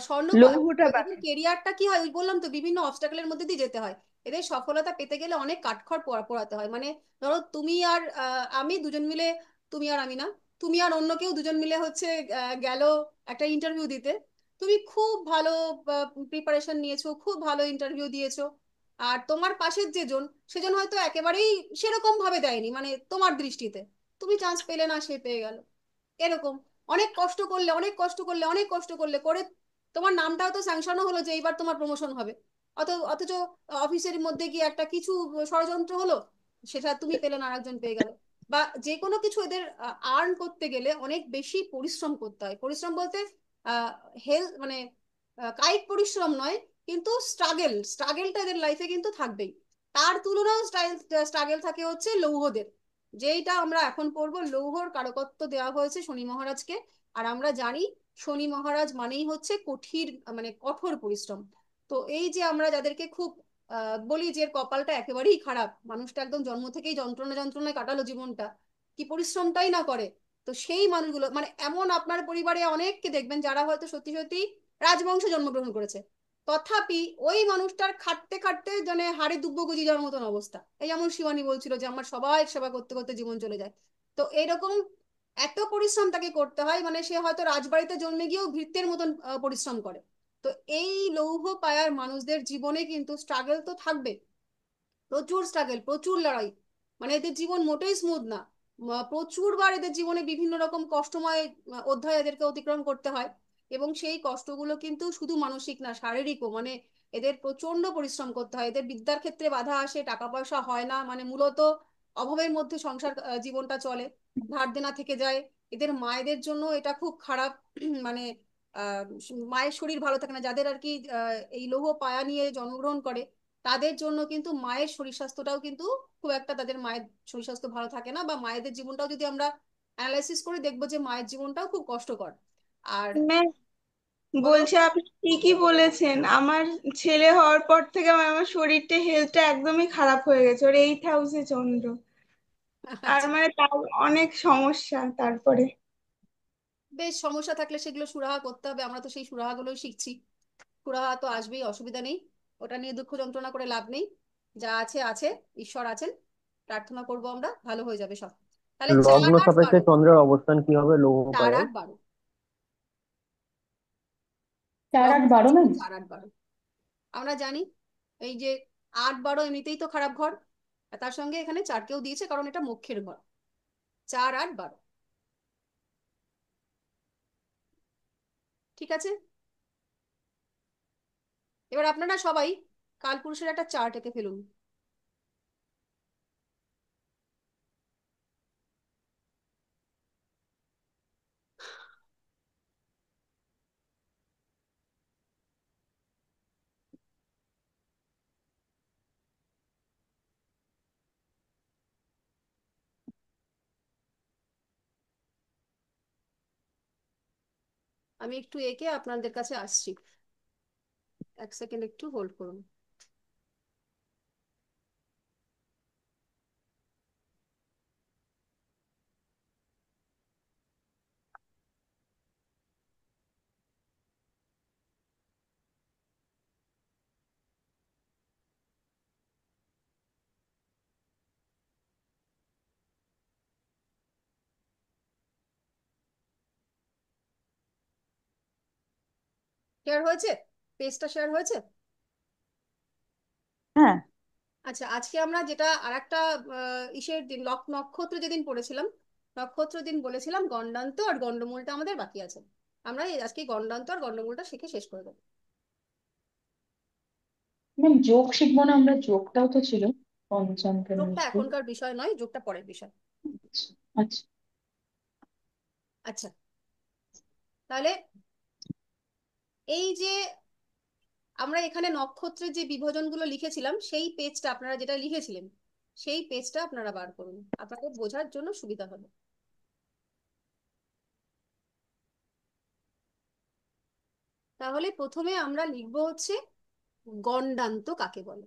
স্বর্ণ লৌহটা এদের বাকি। কেরিয়ারটা কি হয়, ওই বললাম তো বিভিন্ন অবস্টাকলের মধ্যে দিয়ে যেতে হয়। এদের সফলতা পেতে গেলে অনেক কাঠখড় পোড়াতে হয়। মানে ধরো তুমি আর আমি দুজন মিলে, তুমি আর আমি না, তুমি আর অন্য কেউ দুজন মিলে হচ্ছে গেল একটা ইন্টারভিউ দিতে। তুমি খুব ভালো প্রিপারেশন নিয়েছো, খুব ভালো ইন্টারভিউ দিয়েছো, আর তোমার পাশের যেজন, সেজন হয়তো একেবারেই সেরকম ভাবে দেয়নি, মানে তোমার দৃষ্টিতে তুমি চান্স পেলে না, সে পেয়ে গেল, এরকম। অনেক কষ্ট করলে, অনেক কষ্ট করলে, অনেক কষ্ট করলে করে তোমার নামটাও তো স্যাংশনও হলো যে এইবার তোমার প্রমোশন হবে, অথচ অফিসের মধ্যে গিয়ে একটা কিছু ষড়যন্ত্র হলো, সেটা তুমি পেলে না, আরেকজন পেয়ে গেল। বা যে কোনো কিছু এদের আর্ন করতে গেলে অনেক বেশি পরিশ্রম করতে হয়। পরিশ্রম বলতে হেলথ মানে কায়িক পরিশ্রম নয়, কিন্তু স্ট্রাগেলটা এদের লাইফে কিন্তু থাকবেই। তার তুলনাও স্ট্রাগেল থাকে হচ্ছে লৌহদের, যেইটা আমরা এখন পড়বো। লৌহর কারকত্ব দেওয়া হয়েছে শনি মহারাজকে। আর আমরা জানি শনি মহারাজ মানেই হচ্ছে কঠিন, মানে কঠোর পরিশ্রম। তো এই যে আমরা যাদেরকে খুব বলি যে এর কপালটা একেবারেই খারাপ, মানুষটা একদম জন্ম থেকেই যন্ত্রণা যন্ত্রণায় কাটালো জীবনটা, কি পরিশ্রমটাই না করে, তো সেই মানুষগুলো, মানে এমন আপনার পরিবারে অনেককে দেখবেন যারা হয়তো সত্যি সত্যি রাজবংশে জন্মগ্রহণ করেছে, তথাপি ওই মানুষটার খাটতে খাটতে মানে হাড়ে দুব্বো গজি যাওয়ার মতন অবস্থা। এই যেমন শিবানী বলছিল যে আমার সবাই সেবা করতে করতে জীবন চলে যায়। তো এরকম এত পরিশ্রম তাকে করতে হয়, মানে সে হয়তো রাজবাড়িতে জন্মে গিয়েও ভৃত্যের মতন পরিশ্রম করে। তো এই লৌহ পায়ার মানুষদের জীবনে কিন্তু স্ট্রাগল তো থাকবে, প্রচুর স্ট্রাগল, প্রচুর লড়াই, মানে এদের জীবন মোটেই স্মুথ না। প্রচুর বার এদের জীবনে বিভিন্ন রকম কষ্টময় অধ্যায় এদেরকে অতিক্রম করতে হয়। এবং সেই কষ্টগুলো কিন্তু শুধু মানসিক না, শারীরিকও, মানে এদের প্রচন্ড পরিশ্রম করতে হয়। এদের বিদ্যার ক্ষেত্রে বাধা আসে, টাকা পয়সা হয় না, মানে মূলত অভাবের মধ্যে সংসার জীবনটা চলে, ধার দেনা থেকে যায়। এদের মায়েদের জন্য এটা খুব খারাপ। মানে আহ মায়ের শরীর ভালো থাকে না, যাদের আর কি এই লৌহ পায়া নিয়ে জন্মগ্রহণ করে, তাদের জন্য কিন্তু মায়ের শরীর স্বাস্থ্যটাও কিন্তু খুব একটা, তাদের মায়ের শরীর স্বাস্থ্য ভালো থাকে না, বা মায়েদের জীবনটাও যদি আমরা অ্যানালাইসিস করে দেখবো যে মায়ের জীবনটাও খুব কষ্টকর। আর ম্যাম, বলো। বলছি আপনি ঠিকই বলেছেন। আমার ছেলে হওয়ার পর থেকে আমার শরীরটা, হেলথটা একদমই খারাপ হয়ে গেছে। ওর 8 হাউসে চন্দ্র। আর আচ্ছা, মানে তার অনেক সমস্যা তারপরে। বেশ, সমস্যা থাকলে সেগুলো সুরাহা করতে হবে, আমরা তো সেই সুরাহাগুলোই শিখছি। সুরাহা তো আসবেই, অসুবিধা নেই, ওটা নিয়ে দুঃখ যন্ত্রণা করে লাভ নেই। যা আছে আছে, ঈশ্বর আছেন, প্রার্থনা করব আমরা, ভালো হয়ে যাবে সব। তাহলে চার লগ্ন আট সাপেক্ষে বারো চন্দ্রের অবস্থান কি হবে লৌহ চার পায়ে? আট বারো 4 8 12 লগ্ন ম্যাম। 4 8 12 আমরা জানি এই যে 8 12 এমনিতেই তো খারাপ ঘর, আর তার সঙ্গে এখানে চারকেও দিয়েছে কারণ এটা মক্ষের ঘর। 4 8 12, ঠিক আছে। এবার আপনারা সবাই কালপুরুষের একটা চার্ট এঁকে ফেলুন। আমি একটু এঁকে আপনাদের কাছে আসছি, এক সেকেন্ড একটু হোল্ড করুন। শেয়ার হয়েছে? পেজটা শেয়ার হয়েছে? হ্যাঁ। আচ্ছা, আজকে আমরা যেটা আরেকটা ইসের দিন, নক্ষত্র যেদিন পড়েছিলাম, নক্ষত্র দিন বলেছিলাম গন্ডান্ত আর গন্ডমূলটা আমাদের বাকি আছে। আমরা আজকে গন্ডান্ত আর গন্ডমূলটা শিখে শেষ করে দেবো। ম্যাম যোগ শিখবো না আমরা? যোগটাও তো ছিল পঞ্চাঙ্গের যোগটা মধ্যে। এখনকার বিষয় নয়, যোগটা পরের বিষয়। আচ্ছা আচ্ছা। আচ্ছা, তাহলে এই যে আমরা এখানে নক্ষত্রের যে বিভাজনগুলো লিখেছিলাম, সেই পেজটা আপনারা যেটা লিখেছিলেন, সেই পেজটা আপনারা বার করুন, আপনাদের বোঝার জন্য সুবিধা হবে। তাহলে প্রথমে আমরা লিখবো হচ্ছে গণ্ডান্ত কাকে বলে।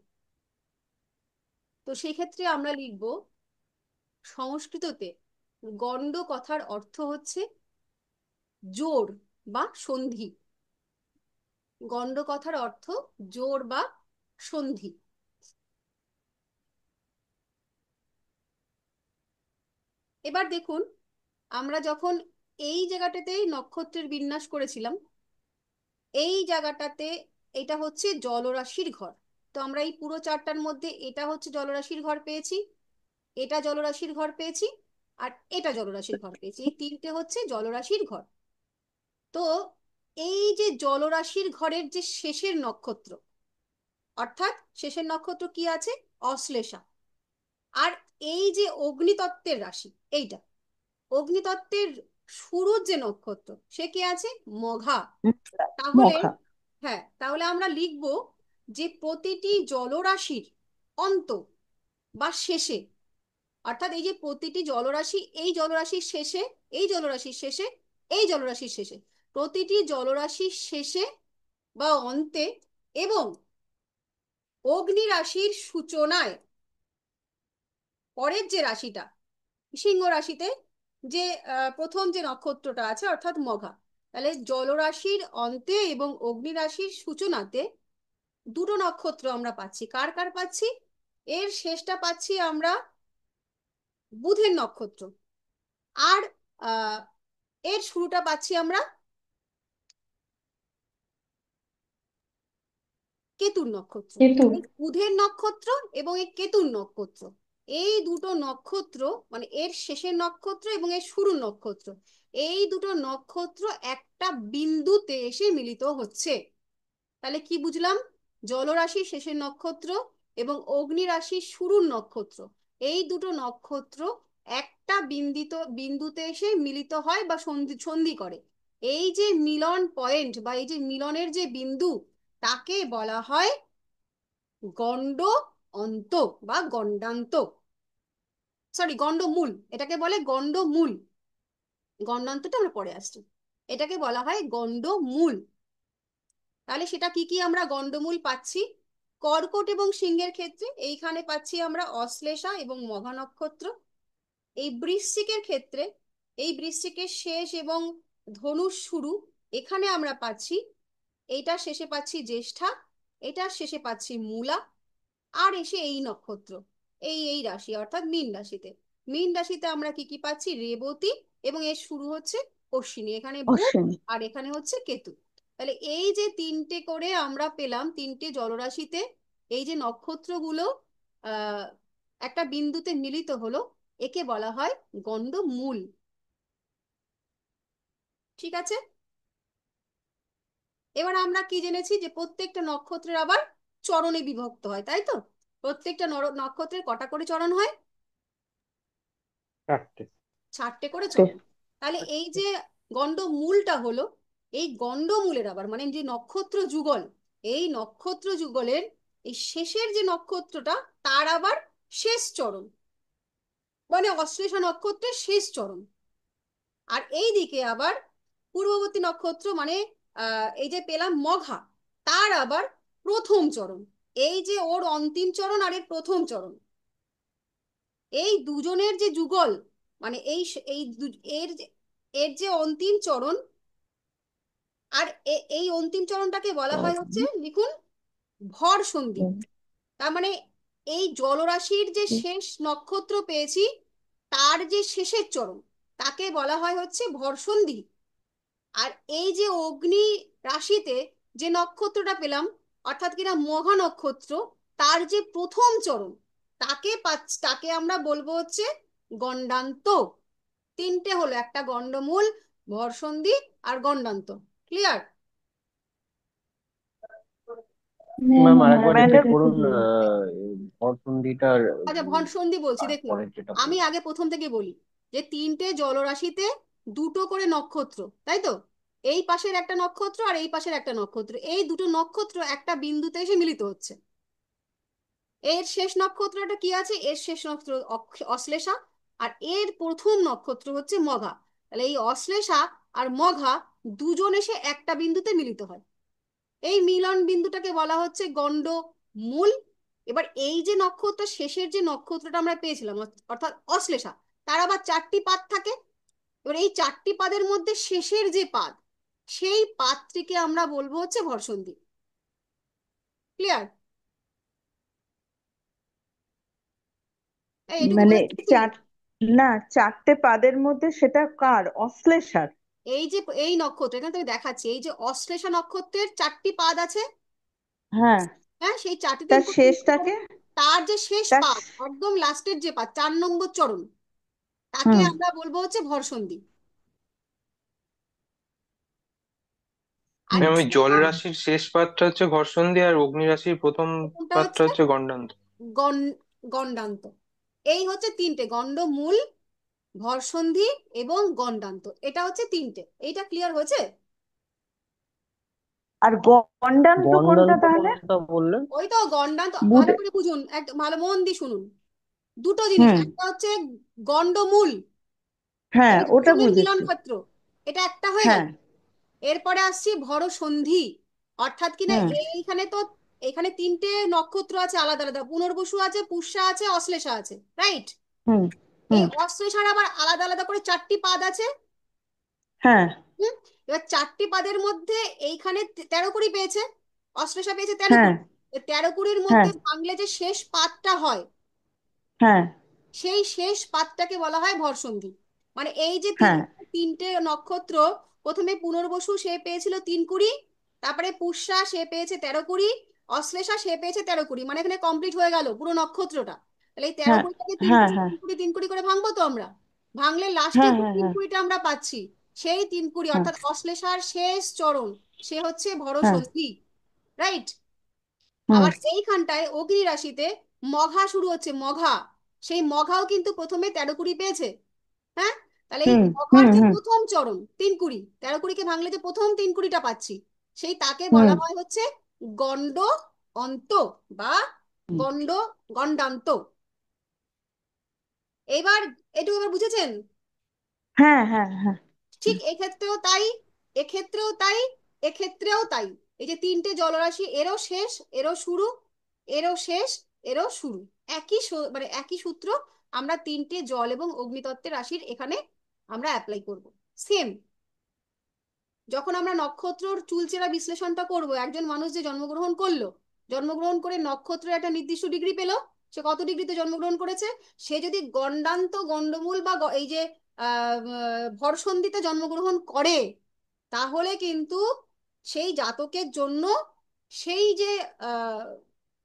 তো সেই ক্ষেত্রে আমরা লিখবো সংস্কৃততে গণ্ড কথার অর্থ হচ্ছে জোড় বা সন্ধি। গণ্ড কথার অর্থ জোড় বা সন্ধি। এবার দেখুন, আমরা যখন এই জায়গাটাতেই নক্ষত্রের বিন্যাস করেছিলাম, এই জায়গাটাতে এটা হচ্ছে জলরাশির ঘর। তো আমরা এই পুরো চারটার মধ্যে এটা হচ্ছে জলরাশির ঘর পেয়েছি, এটা জলরাশির ঘর পেয়েছি, আর এটা জলরাশির ঘর পেয়েছি। এই তিনটে হচ্ছে জলরাশির ঘর। তো এই যে জলরাশির ঘরের যে শেষের নক্ষত্র, অর্থাৎ শেষের নক্ষত্র কি আছে? অশ্লেষা। আর এই যে অগ্নিতত্ত্বের রাশি এইটা, অগ্নিতত্ত্বের শুরুর যে নক্ষত্র সে কি আছে? মঘা। তাহলে মঘা। হ্যাঁ, তাহলে আমরা লিখব যে প্রতিটি জলরাশির অন্ত বা শেষে, অর্থাৎ এই যে প্রতিটি জলরাশি, এই জলরাশির শেষে, এই জলরাশির শেষে, এই জলরাশির শেষে, প্রতিটি জলরাশির শেষে বা অন্তে এবং অগ্নি রাশির সূচনায়, পরের যে রাশিটা সিংহ রাশিতে যে প্রথম যে নক্ষত্রটা আছে অর্থাৎ মঘা, তাহলে জলরাশির অন্তে এবং অগ্নি রাশির সূচনাতে দুটো নক্ষত্র আমরা পাচ্ছি। কার কার পাচ্ছি? এর শেষটা পাচ্ছি আমরা বুধের নক্ষত্র, আর আহ এর শুরুটা পাচ্ছি আমরা কেতুর নক্ষত্র। কেতু। এই বুধের নক্ষত্র এবং এই কেতুর নক্ষত্র, এই দুটো নক্ষত্র মানে এর শেষের নক্ষত্র এবং এর শুরুর নক্ষত্র, এই দুটো নক্ষত্র একটা বিন্দুতে এসে মিলিত হচ্ছে। তাহলে কি বুঝলাম? জলরাশির শেষের নক্ষত্র এবং অগ্নি রাশির শুরুর নক্ষত্র, এই দুটো নক্ষত্র একটা বিন্দুতে এসে মিলিত হয় বা সন্ধি সন্ধি করে। এই যে মিলন পয়েন্ট বা এই যে মিলনের যে বিন্দু, তাকে বলা হয় গণ্ড অন্ত বা গণ্ডান্ত। সরি, গণ্ডমূল, এটাকে বলে গণ্ডমূল। গণ্ডান্তটা আমরা পরে আসছি। এটাকে বলা হয় গণ্ডমূল। তাহলে সেটা কি কি আমরা গণ্ডমূল পাচ্ছি? কর্কট এবং সিংহের ক্ষেত্রে এইখানে পাচ্ছি আমরা অশ্লেষা এবং মঘা নক্ষত্র। এই বৃশ্চিকের ক্ষেত্রে, এই বৃশ্চিকের শেষ এবং ধনুর শুরু, এখানে আমরা পাচ্ছি, এইটার শেষে পাচ্ছি জ্যেষ্ঠা, এটার শেষে পাচ্ছি মূলা, আর এসে এই নক্ষত্র, এই রাশি অর্থাৎ মীন রাশিতে, মীন রাশিতে আমরা কি কি পাচ্ছি? রেবতী, এবং এর শুরু হচ্ছে অশ্বিনী, এখানে বুধ, অশ্বিনী। আর এখানে হচ্ছে কেতু। তাহলে এই যে তিনটে করে আমরা পেলাম, তিনটে জলরাশিতে এই যে নক্ষত্রগুলো আহ একটা বিন্দুতে মিলিত হলো, একে বলা হয় গণ্ডমূল। ঠিক আছে, এবার আমরা কি জেনেছি? যে প্রত্যেকটা নক্ষত্রের আবার চরণে বিভক্ত হয়, তাই তো? প্রত্যেকটা নক্ষত্রের কটা করে চরণ হয়? চারটে। 4টে করে চরণ। তাহলে এই যে গণ্ডমূলটা হলো, এই গণ্ডমূলের আবার মানে যে নক্ষত্র যুগল, এই নক্ষত্র যুগলের এই শেষের যে নক্ষত্রটা, তার আবার শেষ চরণ, মানে অশ্লেষা নক্ষত্রের শেষ চরণ। আর এই দিকে আবার পূর্ববর্তী নক্ষত্র মানে এই যে পেলাম মঘা, তার আবার প্রথম চরণ। এই যে ওর অন্তিম চরণ আর এর প্রথম চরণ, এই দুজনের যে যুগল মানে এই এর যে অন্তিম চরণ, আর এই অন্তিম চরণটাকে বলা হয় হচ্ছে, লিখুন, ভর সন্ধি। তার মানে এই জলরাশির যে শেষ নক্ষত্র পেয়েছি, তার যে শেষের চরণ, তাকে বলা হয় হচ্ছে ভরসন্ধি। আর এই যে অগ্নি রাশিতে যে নক্ষত্রটা পেলাম, অর্থাৎ কিনা মঘা নক্ষত্র, তার যে প্রথম চরণ, তাকে আমরা বলবো হচ্ছে গণ্ডান্ত। তিনটে হলো, একটা গণ্ডমূল, ভরসন্ধি আর গণ্ডান্ত। ক্লিয়ার? ম্যাম ম্যাম আমার আরেকবার একটা রিপিট ম্যাডাম, করুন প্রশ্ন। ভরসন্ধিটার আচ্ছা, ভরসন্ধি বলছি, আর দেখুন, পরের যেটা আমি বলুন। আগে প্রথম থেকে বলি, যে তিনটে জলরাশিতে দুটো করে নক্ষত্র, তাই তো? এই পাশের একটা নক্ষত্র আর এই পাশের একটা নক্ষত্র, এই দুটো নক্ষত্র একটা বিন্দুতে এসে মিলিত হচ্ছে। এর শেষ নক্ষত্রটা কি আছে? এর শেষ নক্ষত্র অশ্লেষা, আর এর প্রথম নক্ষত্র হচ্ছে মঘা। তাহলে এই অশ্লেষা আর মঘা দুজন এসে একটা বিন্দুতে মিলিত হয়, এই মিলন বিন্দুটাকে বলা হচ্ছে গণ্ড মূল। এবার এই যে নক্ষত্র শেষের যে নক্ষত্রটা আমরা পেয়েছিলাম অর্থাৎ অশ্লেষা, তার আবার 4টি পাদ থাকে। এবার এই 4টি পাদের মধ্যে শেষের যে পাদ, সেই পাদটিকে আমরা বলবো হচ্ছে ভরসন্ধি। ক্লিয়ার? এইটুকু মানে বোঝা যাচ্ছে কি? চার, না, চারটে পাদের মধ্যে সেটা কার? অশ্লেষার? এই যে এই নক্ষত্র এখানে তুমি দেখাচ্ছি, এই যে অশ্লেষা নক্ষত্রের 4টি পাদ আছে। হ্যাঁ, হ্যাঁ, সেই 4টি দিন তার শেষটাকে, তার যে শেষ তার পাদ, একদম লাস্টের যে পাদ, 4 নম্বর চরণ, তাকে হুম। আমরা বলবো হচ্ছে ভরসন্ধি। আর হুম। ম্যাম ওই জল এরপর রাশির শেষ পাদটা হচ্ছে ঘর্ষণ আর অগ্নি রাশির প্রথম প্রথমটা পাদটা হচ্ছে হচ্ছে গন্ডান্ত। গণ গণ্ডান্ত। এই হচ্ছে তিনটে, গণ্ডমূল, ভরসন্ধি এবং গণ্ডান্ত, এটা হচ্ছে তিনটে। এইটা ক্লিয়ার হয়েছে? আর গন্ডান্ত কোনটা গন্ডান্ত তাহলে? কোনটা বললেন? ওই তো গণ্ডান্ত, বুধ। ভালো করে বুঝুন, একটা ভালো মন দিয়ে শুনুন। দুটো জিনিস, হুম। একটা হচ্ছে গণ্ডমূল, হ্যাঁ, এটা ওটা চুলের মিলন বুঝেছি। ক্ষেত্র, এটা একটা হয়ে গেল। হ্যাঁ। এরপরে আসছি ভরসন্ধি, অর্থাৎ কিনা হুম। এইখানে তো, এখানে তিনটে নক্ষত্র আছে আলাদা আলাদা, পুনর্বসু আছে, পুষ্যা আছে, অশ্লেষা আছে, রাইট? হুম। এই হুম। অশ্লেষার আবার আলাদা আলাদা করে 4টি পাদ আছে। হ্যাঁ। হুম, এবার 4টি পাদের মধ্যে এইখানে 13 কুড়ি পেয়েছে, অশ্লেষা পেয়েছে 13 হ্যাঁ। কুড়ি। 13 কুড়ির হ্যাঁ। মধ্যে ভাঙলে যে শেষ পাদটা হয়, হ্যাঁ। সেই শেষ পাদটাকে বলা হয় ভরসন্ধি। মানে এই যে হ্যাঁ। তিনটে নক্ষত্র, প্রথমে পুনর্বসু সে পেয়েছিল 3 কুড়ি, তারপরে পুষ্যা সে পেয়েছে 13 কুড়ি, অশ্লেষা সে পেয়েছে 13 কুড়ি, মানে এখানে কমপ্লিট হয়ে গেল পুরো নক্ষত্রটা। তাহলে এই তেরো হ্যাঁ। কুড়িটাকে তিন হ্যাঁ। কুড়ি হ্যাঁ। তিন কুড়ি তিন কুড়ি করে ভাঙবো তো আমরা, ভাঙলে লাস্টে হ্যাঁ। যে হ্যাঁ। তিন হ্যাঁ। কুড়িটা আমরা পাচ্ছি, সেই 3 কুড়ি হ্যাঁ। অর্থাৎ অশ্লেষার শেষ চরণ, সে হচ্ছে হ্যাঁ। ভরসন্ধি, রাইট? হুম। আবার এইখানটায় অগ্নি রাশিতে মঘা শুরু হচ্ছে, মঘা, সেই মঘাও কিন্তু প্রথমে 13 কুড়ি পেয়েছে। হ্যাঁ, তাহলে এই হুম। মঘার হুম। যে হুম। প্রথম চরণ 3 কুড়ি, 13 কুড়িকে ভাঙলে যে প্রথম 3 কুড়িটা পাচ্ছি, সেই তাকে বলা হুম। হয় হচ্ছে গণ্ড অন্ত বা হুম। গণ্ড গণ্ডান্ত। এবার এটুকু এবার বুঝেছেন? হ্যাঁ। হ্যাঁ। হ্যাঁ। ঠিক এক্ষেত্রেও তাই, এক্ষেত্রেও তাই, এক্ষেত্রেও তাই। এই যে তিনটে জলরাশি, এরও শেষ, এরও শুরু, এরও শেষ, এরও শুরু, মানে একই সূত্র আমরা তিনটে জল এবং অগ্নিতত্ত্বের রাশির এখানে আমরা অ্যাপ্লাই করব। সেম, যখন আমরা নক্ষত্রর চুলচেরা বিশ্লেষণটা করব, একজন মানুষ যে জন্মগ্রহণ করলো, জন্মগ্রহণ করে নক্ষত্রের একটা নির্দিষ্ট ডিগ্রি পেল, সে কত ডিগ্রিতে জন্মগ্রহণ করেছে, সে যদি গণ্ডান্ত, গণ্ডমূল বা এই যে ভরসন্ধিতে জন্মগ্রহণ করে, তাহলে কিন্তু সেই জাতকের জন্য সেই যে আহ,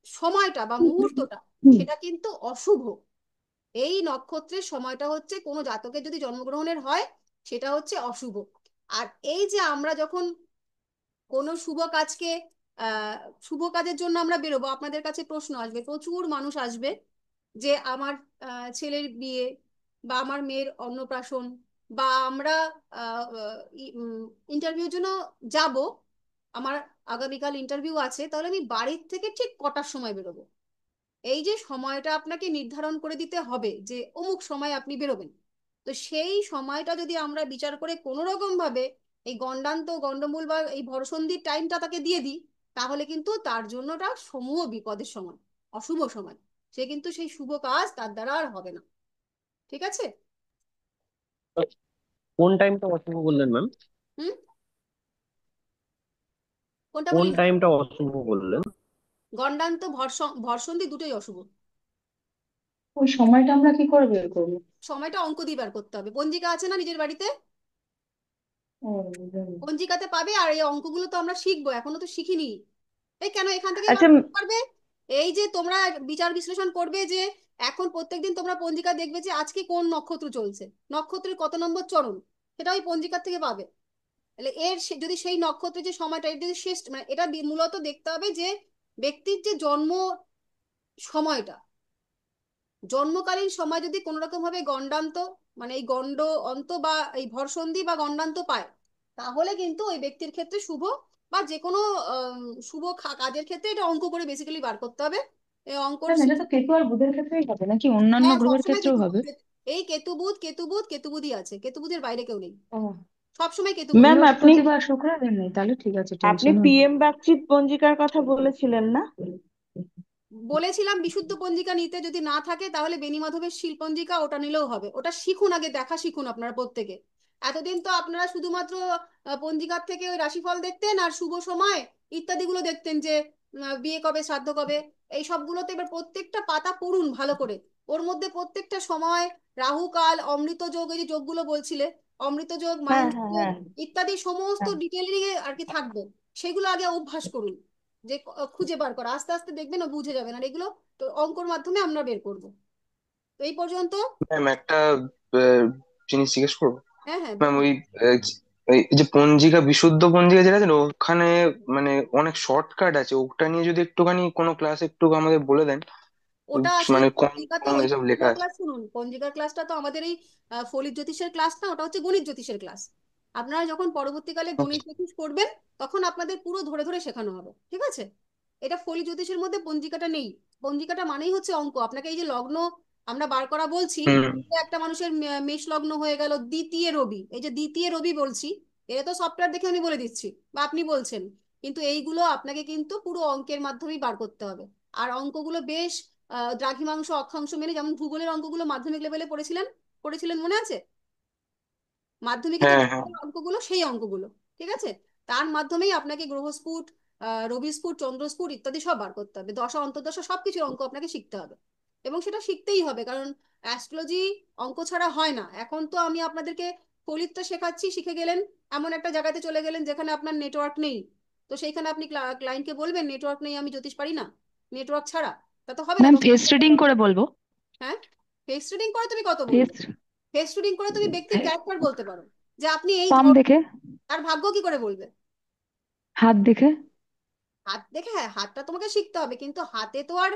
সময়টা বা মুহূর্তটা, হুম। সেটা কিন্তু অশুভ। এই নক্ষত্রের সময়টা হচ্ছে কোনো জাতকের যদি জন্মগ্রহণের হয়, সেটা হচ্ছে অশুভ। আর এই যে আমরা যখন কোনো শুভ কাজকে, আহ শুভ কাজের জন্য আমরা বেরোবো, আপনাদের কাছে প্রশ্ন আসবে, প্রচুর মানুষ আসবে যে আমার ছেলের বিয়ে বা আমার মেয়ের অন্নপ্রাশন, বা আমরা ইন্টারভিউর জন্য যাব, আমার আগামীকাল ইন্টারভিউ আছে, তাহলে আমি বাড়ির থেকে ঠিক কটার সময় বেরোবো, এই যে সময়টা আপনাকে নির্ধারণ করে দিতে হবে যে অমুক সময় আপনি বেরোবেন। তো সেই সময়টা যদি আমরা বিচার করে কোনো রকম ভাবে এই গণ্ডান্ত, গণ্ডমূল বা এই ভরসন্ধির টাইমটা তাকে দিয়ে দিই, তাহলে কিন্তু তার জন্যটা সমূহ বিপদের সময়, অশুভ সময়, সে কিন্তু সেই শুভ কাজ তার দ্বারা আর হবে না। ঠিক আছে? কোন টাইমটা অশুভ বললেন ম্যাম? হুম, কোনটা কোন বললেন? টাইমটা অশুভ বললেন? গণ্ডান্ত, ভরসন্ধি দুটোই অশুভ। ওই সময়টা আমরা কি করে বের করবো? সময়টা অঙ্ক দিয়ে বার করতে হবে, পঞ্জিকা আছে না নিজের বাড়িতে, ও, জানি। পঞ্জিকাতে পাবে। আর এই অঙ্কগুলো তো আমরা শিখবো, এখনো তো শিখিনি। এই কেন, এখান থেকেই বার আচ্ছা। করতে পারবে। এই যে তোমরা বিচার বিশ্লেষণ করবে, যে এখন প্রত্যেকদিন তোমরা পঞ্জিকা দেখবে যে আজকে কোন নক্ষত্র চলছে, নক্ষত্রের কত নম্বর চরণ, সেটা ওই পঞ্জিকার থেকে পাবে। তাহলে যদি সেই নক্ষত্রের যে সময়টা, এটা যদি শেষ, মানে এটা মূলত দেখতে হবে যে ব্যক্তির যে জন্ম সময়টা, জন্মকালীন সময় যদি কোনো রকম ভাবে গণ্ডান্ত, মানে এই গণ্ড অন্ত বা এই ভরসন্ধি বা গণ্ডান্ত পায়, তাহলে কিন্তু ওই ব্যক্তির ক্ষেত্রে শুভ, বা যে কোনো শুভ কাজের ক্ষেত্রে এটা অঙ্ক করে বেসিক্যালি বার করতে হবে। এই অঙ্কর ম্যাম এটা তো কেতু আর বুধের ক্ষেত্রেই হবে নাকি অন্যান্য হ্যাঁ, গ্রহের সবসময় ক্ষেত্রেও কেতু বুধ, হবে? এই কেতু বুধ, কেতু বুধ, কেতু বুধই আছে, কেতু বুধের বাইরে কেউ নেই, ও, সবসময় কেতু বুধ। ম্যাম, আপনি বৃহস্পতি বা শুক্রের নেই, তাহলে ঠিক আছে, আপনি টেনশন নেই। পিএম বাগচির পঞ্জিকার কথা বলেছিলেন না? বলেছিলাম বিশুদ্ধ পঞ্জিকা নিতে, যদি না থাকে তাহলে বেনি মাধবের শিল পঞ্জিকা, ওটা নিলেও হবে। ওটা শিখুন, আগে দেখা শিখুন আপনারা প্রত্যেকে। এতদিন তো আপনারা শুধুমাত্র পঞ্জিকার থেকে ওই রাশিফল দেখতেন আর শুভ সময় ইত্যাদিগুলো দেখতেন, যে বিয়ে কবে, শ্রাদ্ধ কবে, এই সবগুলোতে এবার প্রত্যেকটা পাতা পড়ুন ভালো করে। ওর মধ্যে প্রত্যেকটা সময় রাহু কাল, অমৃত যোগ, এই যে যোগগুলো বলছিলে, অমৃতযোগ, হ্যাঁ মাহেন্দ্র হ্যাঁ যোগ হ্যাঁ ইত্যাদি সমস্ত হ্যাঁ। ডিটেইলিং আর কি থাকবে। সেগুলো আগে অভ্যাস করুন, যে খুঁজে বার করা, আস্তে আস্তে দেখবেন ও বুঝে যাবেন। আর এগুলো তো অঙ্কর মাধ্যমে আমরা বের করবো। তো এই পর্যন্ত। ম্যাম একটা আহ, জিনিস জিজ্ঞেস করবো। হ্যাঁ হ্যাঁ ম্যাম বলুন। ওই এই যে পঞ্জিকা, বিশুদ্ধ পঞ্জিকা যেটা আছে না, ওখানে মানে অনেক শর্টকাট আছে, ওটা নিয়ে যদি একটুখানি কোনো ক্লাস একটু আমাদের বলে দেন। ওটা আসলে মানে কম পঞ্জিকা তো কম ওই এসব লেখা পঞ্জিকার আছে। ক্লাস শুনুন, পঞ্জিকার ক্লাসটা তো আমাদের এই ফলিত জ্যোতিষের ক্লাস না, ওটা হচ্ছে গণিত জ্যোতিষের ক্লাস। আপনারা যখন পরবর্তীকালে গণিত জ্যোতিষ করবেন তখন আপনাদের পুরো ধরে ধরে শেখানো হবে, ঠিক আছে? এটা ফলিত জ্যোতিষের মধ্যে পঞ্জিকাটা নেই। পঞ্জিকাটা মানেই হচ্ছে অঙ্ক। আপনাকে এই যে লগ্ন আমরা বার করা বলছি, হুম। যে একটা মানুষের মেষ লগ্ন হয়ে গেল দ্বিতীয় রবি, এই যে দ্বিতীয় রবি বলছি, এটা তো সফটওয়্যার দেখে আমি বলে দিচ্ছি বা আপনি বলছেন, কিন্তু এইগুলো আপনাকে কিন্তু পুরো অঙ্কের মাধ্যমেই বার করতে হবে। আর অঙ্কগুলো বেশ দ্রাঘিমাংশ অক্ষাংশ মেনে, যেমন ভূগোলের অঙ্কগুলো মাধ্যমিক লেভেলে পড়েছিলেন, পড়েছিলেন মনে আছে? মাধ্যমিকে যে হ্যাঁ হ্যাঁ। ভূগোলের অঙ্কগুলো, সেই অঙ্কগুলো, ঠিক আছে? তার মাধ্যমেই আপনাকে গ্রহস্ফুট, রবিস্ফুট, চন্দ্রস্ফুট ইত্যাদি সব বার করতে হবে। দশা অন্তর্দশা সবকিছুর অঙ্ক আপনাকে শিখতে হবে, এবং সেটা শিখতেই হবে, কারণ অ্যাস্ট্রোলজি অঙ্ক ছাড়া হয় না। এখন তো আমি আপনাদেরকে ফলিতটা শেখাচ্ছি, শিখে গেলেন, এমন একটা জায়গাতে চলে গেলেন যেখানে আপনার নেটওয়ার্ক নেই, তো সেইখানে আপনি ক্লায়েন্টকে বলবেন নেটওয়ার্ক নেই, আমি জ্যোতিষ পারি না, নেটওয়ার্ক ছাড়া? তা তো হবে না, ম্যাম তখন ফেস আপনাকে রিডিং করে বলবো? হ্যাঁ, ফেস রিডিং করে তুমি কত ফেস, বলবে? ফেস রিডিং করে তুমি ব্যক্তির ক্যারেক্টার বলতে পারো, যে আপনি এই পাম ধর। দেখে, তার ভাগ্য কি করে বলবে? হাত দেখে। হাত দেখে? হ্যাঁ, হাতটা তোমাকে শিখতে হবে, কিন্তু হাতে তো আর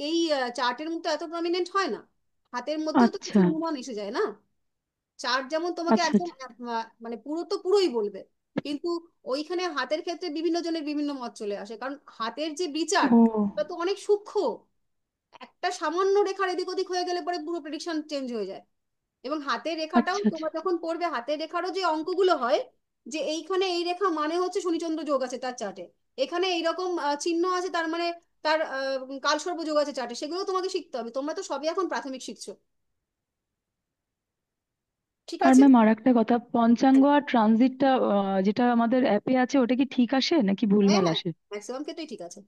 এই চার্টের মতো এত প্রমিনেন্ট হয় না। হাতের মধ্যেও তো কিছু আচ্ছা অনুমান এসে যায় না। চার্ট যেমন তোমাকে আচ্ছা একদম আচ্ছা। মানে পুরো তো পুরোই বলবে, কিন্তু ওইখানে হাতের ক্ষেত্রে বিভিন্ন জনের বিভিন্ন মত চলে আসে, কারণ হাতের যে বিচার, ও ওটা তো অনেক সূক্ষ্ম। একটা সামান্য রেখার এদিক ওদিক হয়ে গেলে পরে পুরো প্রেডিকশন চেঞ্জ হয়ে যায়। এবং হাতের রেখাটাও আচ্ছা আচ্ছা। তোমরা যখন পড়বে, হাতের রেখারও যে অঙ্কগুলো হয়, যে এইখানে এই রেখা মানে হচ্ছে শনিচন্দ্র যোগ আছে তার চার্টে, এখানে এইরকম চিহ্ন আছে তার মানে তার কালসর্প যোগ আছে চার্টে, সেগুলো তোমাকে শিখতে হবে। তোমরা তো সবই এখন প্রাথমিক শিখছো, ঠিক আর আছে? ম্যাম আর একটা কথা, পঞ্চাঙ্গ আর ট্রানজিটটা যেটা আমাদের অ্যাপে আছে ওটা কি ঠিক আসে নাকি হ্যাঁ ভুলভাল হ্যাঁ, আসে? ম্যাক্সিমাম ক্ষেত্রেই ঠিক আছে।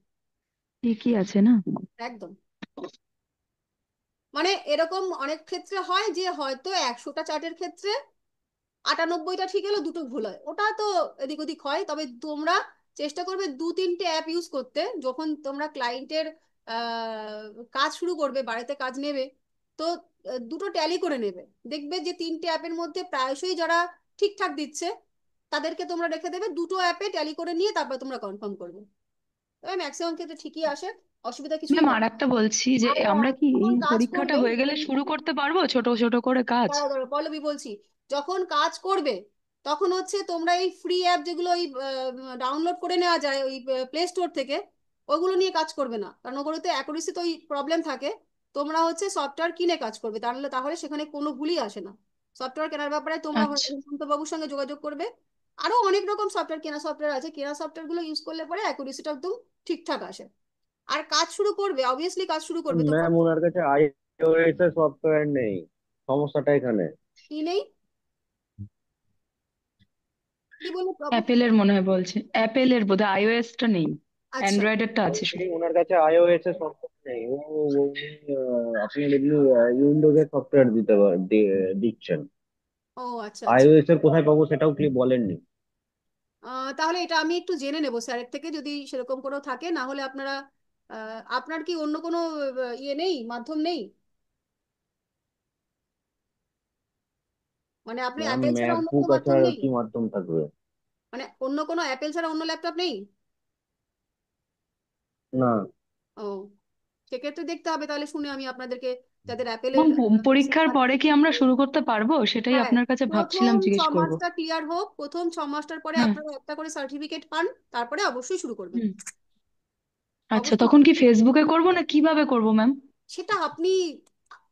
ঠিকই আছে না? একদম। মানে এরকম অনেক ক্ষেত্রে হয় যে হয়তো 100টা চার্টের ক্ষেত্রে 98টা ঠিক এলো, দুটো ভুল হয়, ওটা তো এদিক ওদিক হয়। তবে তোমরা চেষ্টা করবে 2-3টে অ্যাপ ইউজ করতে, যখন তোমরা ক্লায়েন্টের কাজ শুরু করবে, বাড়িতে কাজ নেবে, তো দুটো ট্যালি করে নেবে। দেখবে যে 3টে অ্যাপের মধ্যে প্রায়শই যারা ঠিকঠাক দিচ্ছে, তাদেরকে তোমরা রেখে দেবে, দুটো অ্যাপে ট্যালি করে নিয়ে তারপর তোমরা কনফার্ম করবে। তবে ম্যাক্সিমাম ক্ষেত্রে ঠিকই আসে, অসুবিধা কিছুই ম্যাম হয় আর একটা বলছি যে না। আর আমরা কি যখন এই কাজ পরীক্ষাটা করবে, হয়ে গেলে শুরু করতে পারবো ছোট ছোট করে কাজ? দাঁড়াও দাঁড়াও পল্লবী বলছি, যখন কাজ করবে তখন হচ্ছে তোমরা এই ফ্রি অ্যাপ যেগুলো ওই ডাউনলোড করে নেওয়া যায় ওই প্লে স্টোর থেকে, ওগুলো নিয়ে কাজ করবে না, কারণ ওগুলোতে অ্যাকুরেসি তো ওই প্রবলেম থাকে। তোমরা হচ্ছে সফটওয়্যার কিনে কাজ করবে, তাহলে তাহলে সেখানে কোনো ভুলই আসে না। সফটওয়্যার কেনার ব্যাপারে তোমরা আচ্ছা। হেমন্ত বাবুর সঙ্গে যোগাযোগ করবে। আরো অনেক রকম সফটওয়্যার, কেনা সফটওয়্যার আছে, কেনা সফটওয়্যার গুলো ইউজ করলে পরে অ্যাকুরেসিটা একদম ঠিকঠাক আসে। আর কাজ শুরু করবে, অবভিয়াসলি কাজ শুরু করবে তো ম্যাম ওনার কাছে iOS এর সফটওয়্যার নেই, সমস্যাটা এখানে। কি নেই? কি বলে প্রবলেম? অ্যাপেলের মনে হয় বলছে, অ্যাপেলের বোধহয় আইওএস টা নেই, আচ্ছা। অ্যান্ড্রয়েডেরটা আছে শুধু। অলরেডি ওনার কাছে iOS এর সফটওয়্যার নেই, আপনার এমনি উইন্ডোজ এর সফটওয়্যার দিচ্ছেন। ও আচ্ছা আচ্ছা। iOS এর কোথায় পাবো সেটাও কি বলেননি। তাহলে এটা আমি একটু জেনে নেবো স্যারের থেকে, যদি সেরকম কোনো থাকে। না হলে আপনারা আপনার কি অন্য কোনো ইয়ে নেই, মাধ্যম নেই? মানে আপনি ম্যাম অ্যাপেল ছাড়া অন্য কোনো ম্যাকবুক আছে, মাধ্যম আর নেই? কি মাধ্যম থাকবে? মানে অন্য কোনো অ্যাপেল ছাড়া অন্য ল্যাপটপ নেই? না ও, সেক্ষেত্রে দেখতে হবে তাহলে, শুনে আমি আপনাদেরকে, যাদের অ্যাপেলের। এবং পরীক্ষার পরে কি আমরা শুরু করতে পারবো সেটাই হ্যাঁ, আপনার কাছে প্রথম ভাবছিলাম ছ জিজ্ঞেস করব। মাসটা ক্লিয়ার হোক, প্রথম 6 মাসটার পরে হ্যাঁ। আপনারা একটা করে সার্টিফিকেট পান, তারপরে অবশ্যই শুরু করবেন। হুম। আচ্ছা অবশ্যই। তখন কি ফেসবুকে করব না কিভাবে করব ম্যাম? সেটা আপনি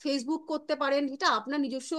ফেসবুক করতে পারেন, এটা আপনার নিজস্ব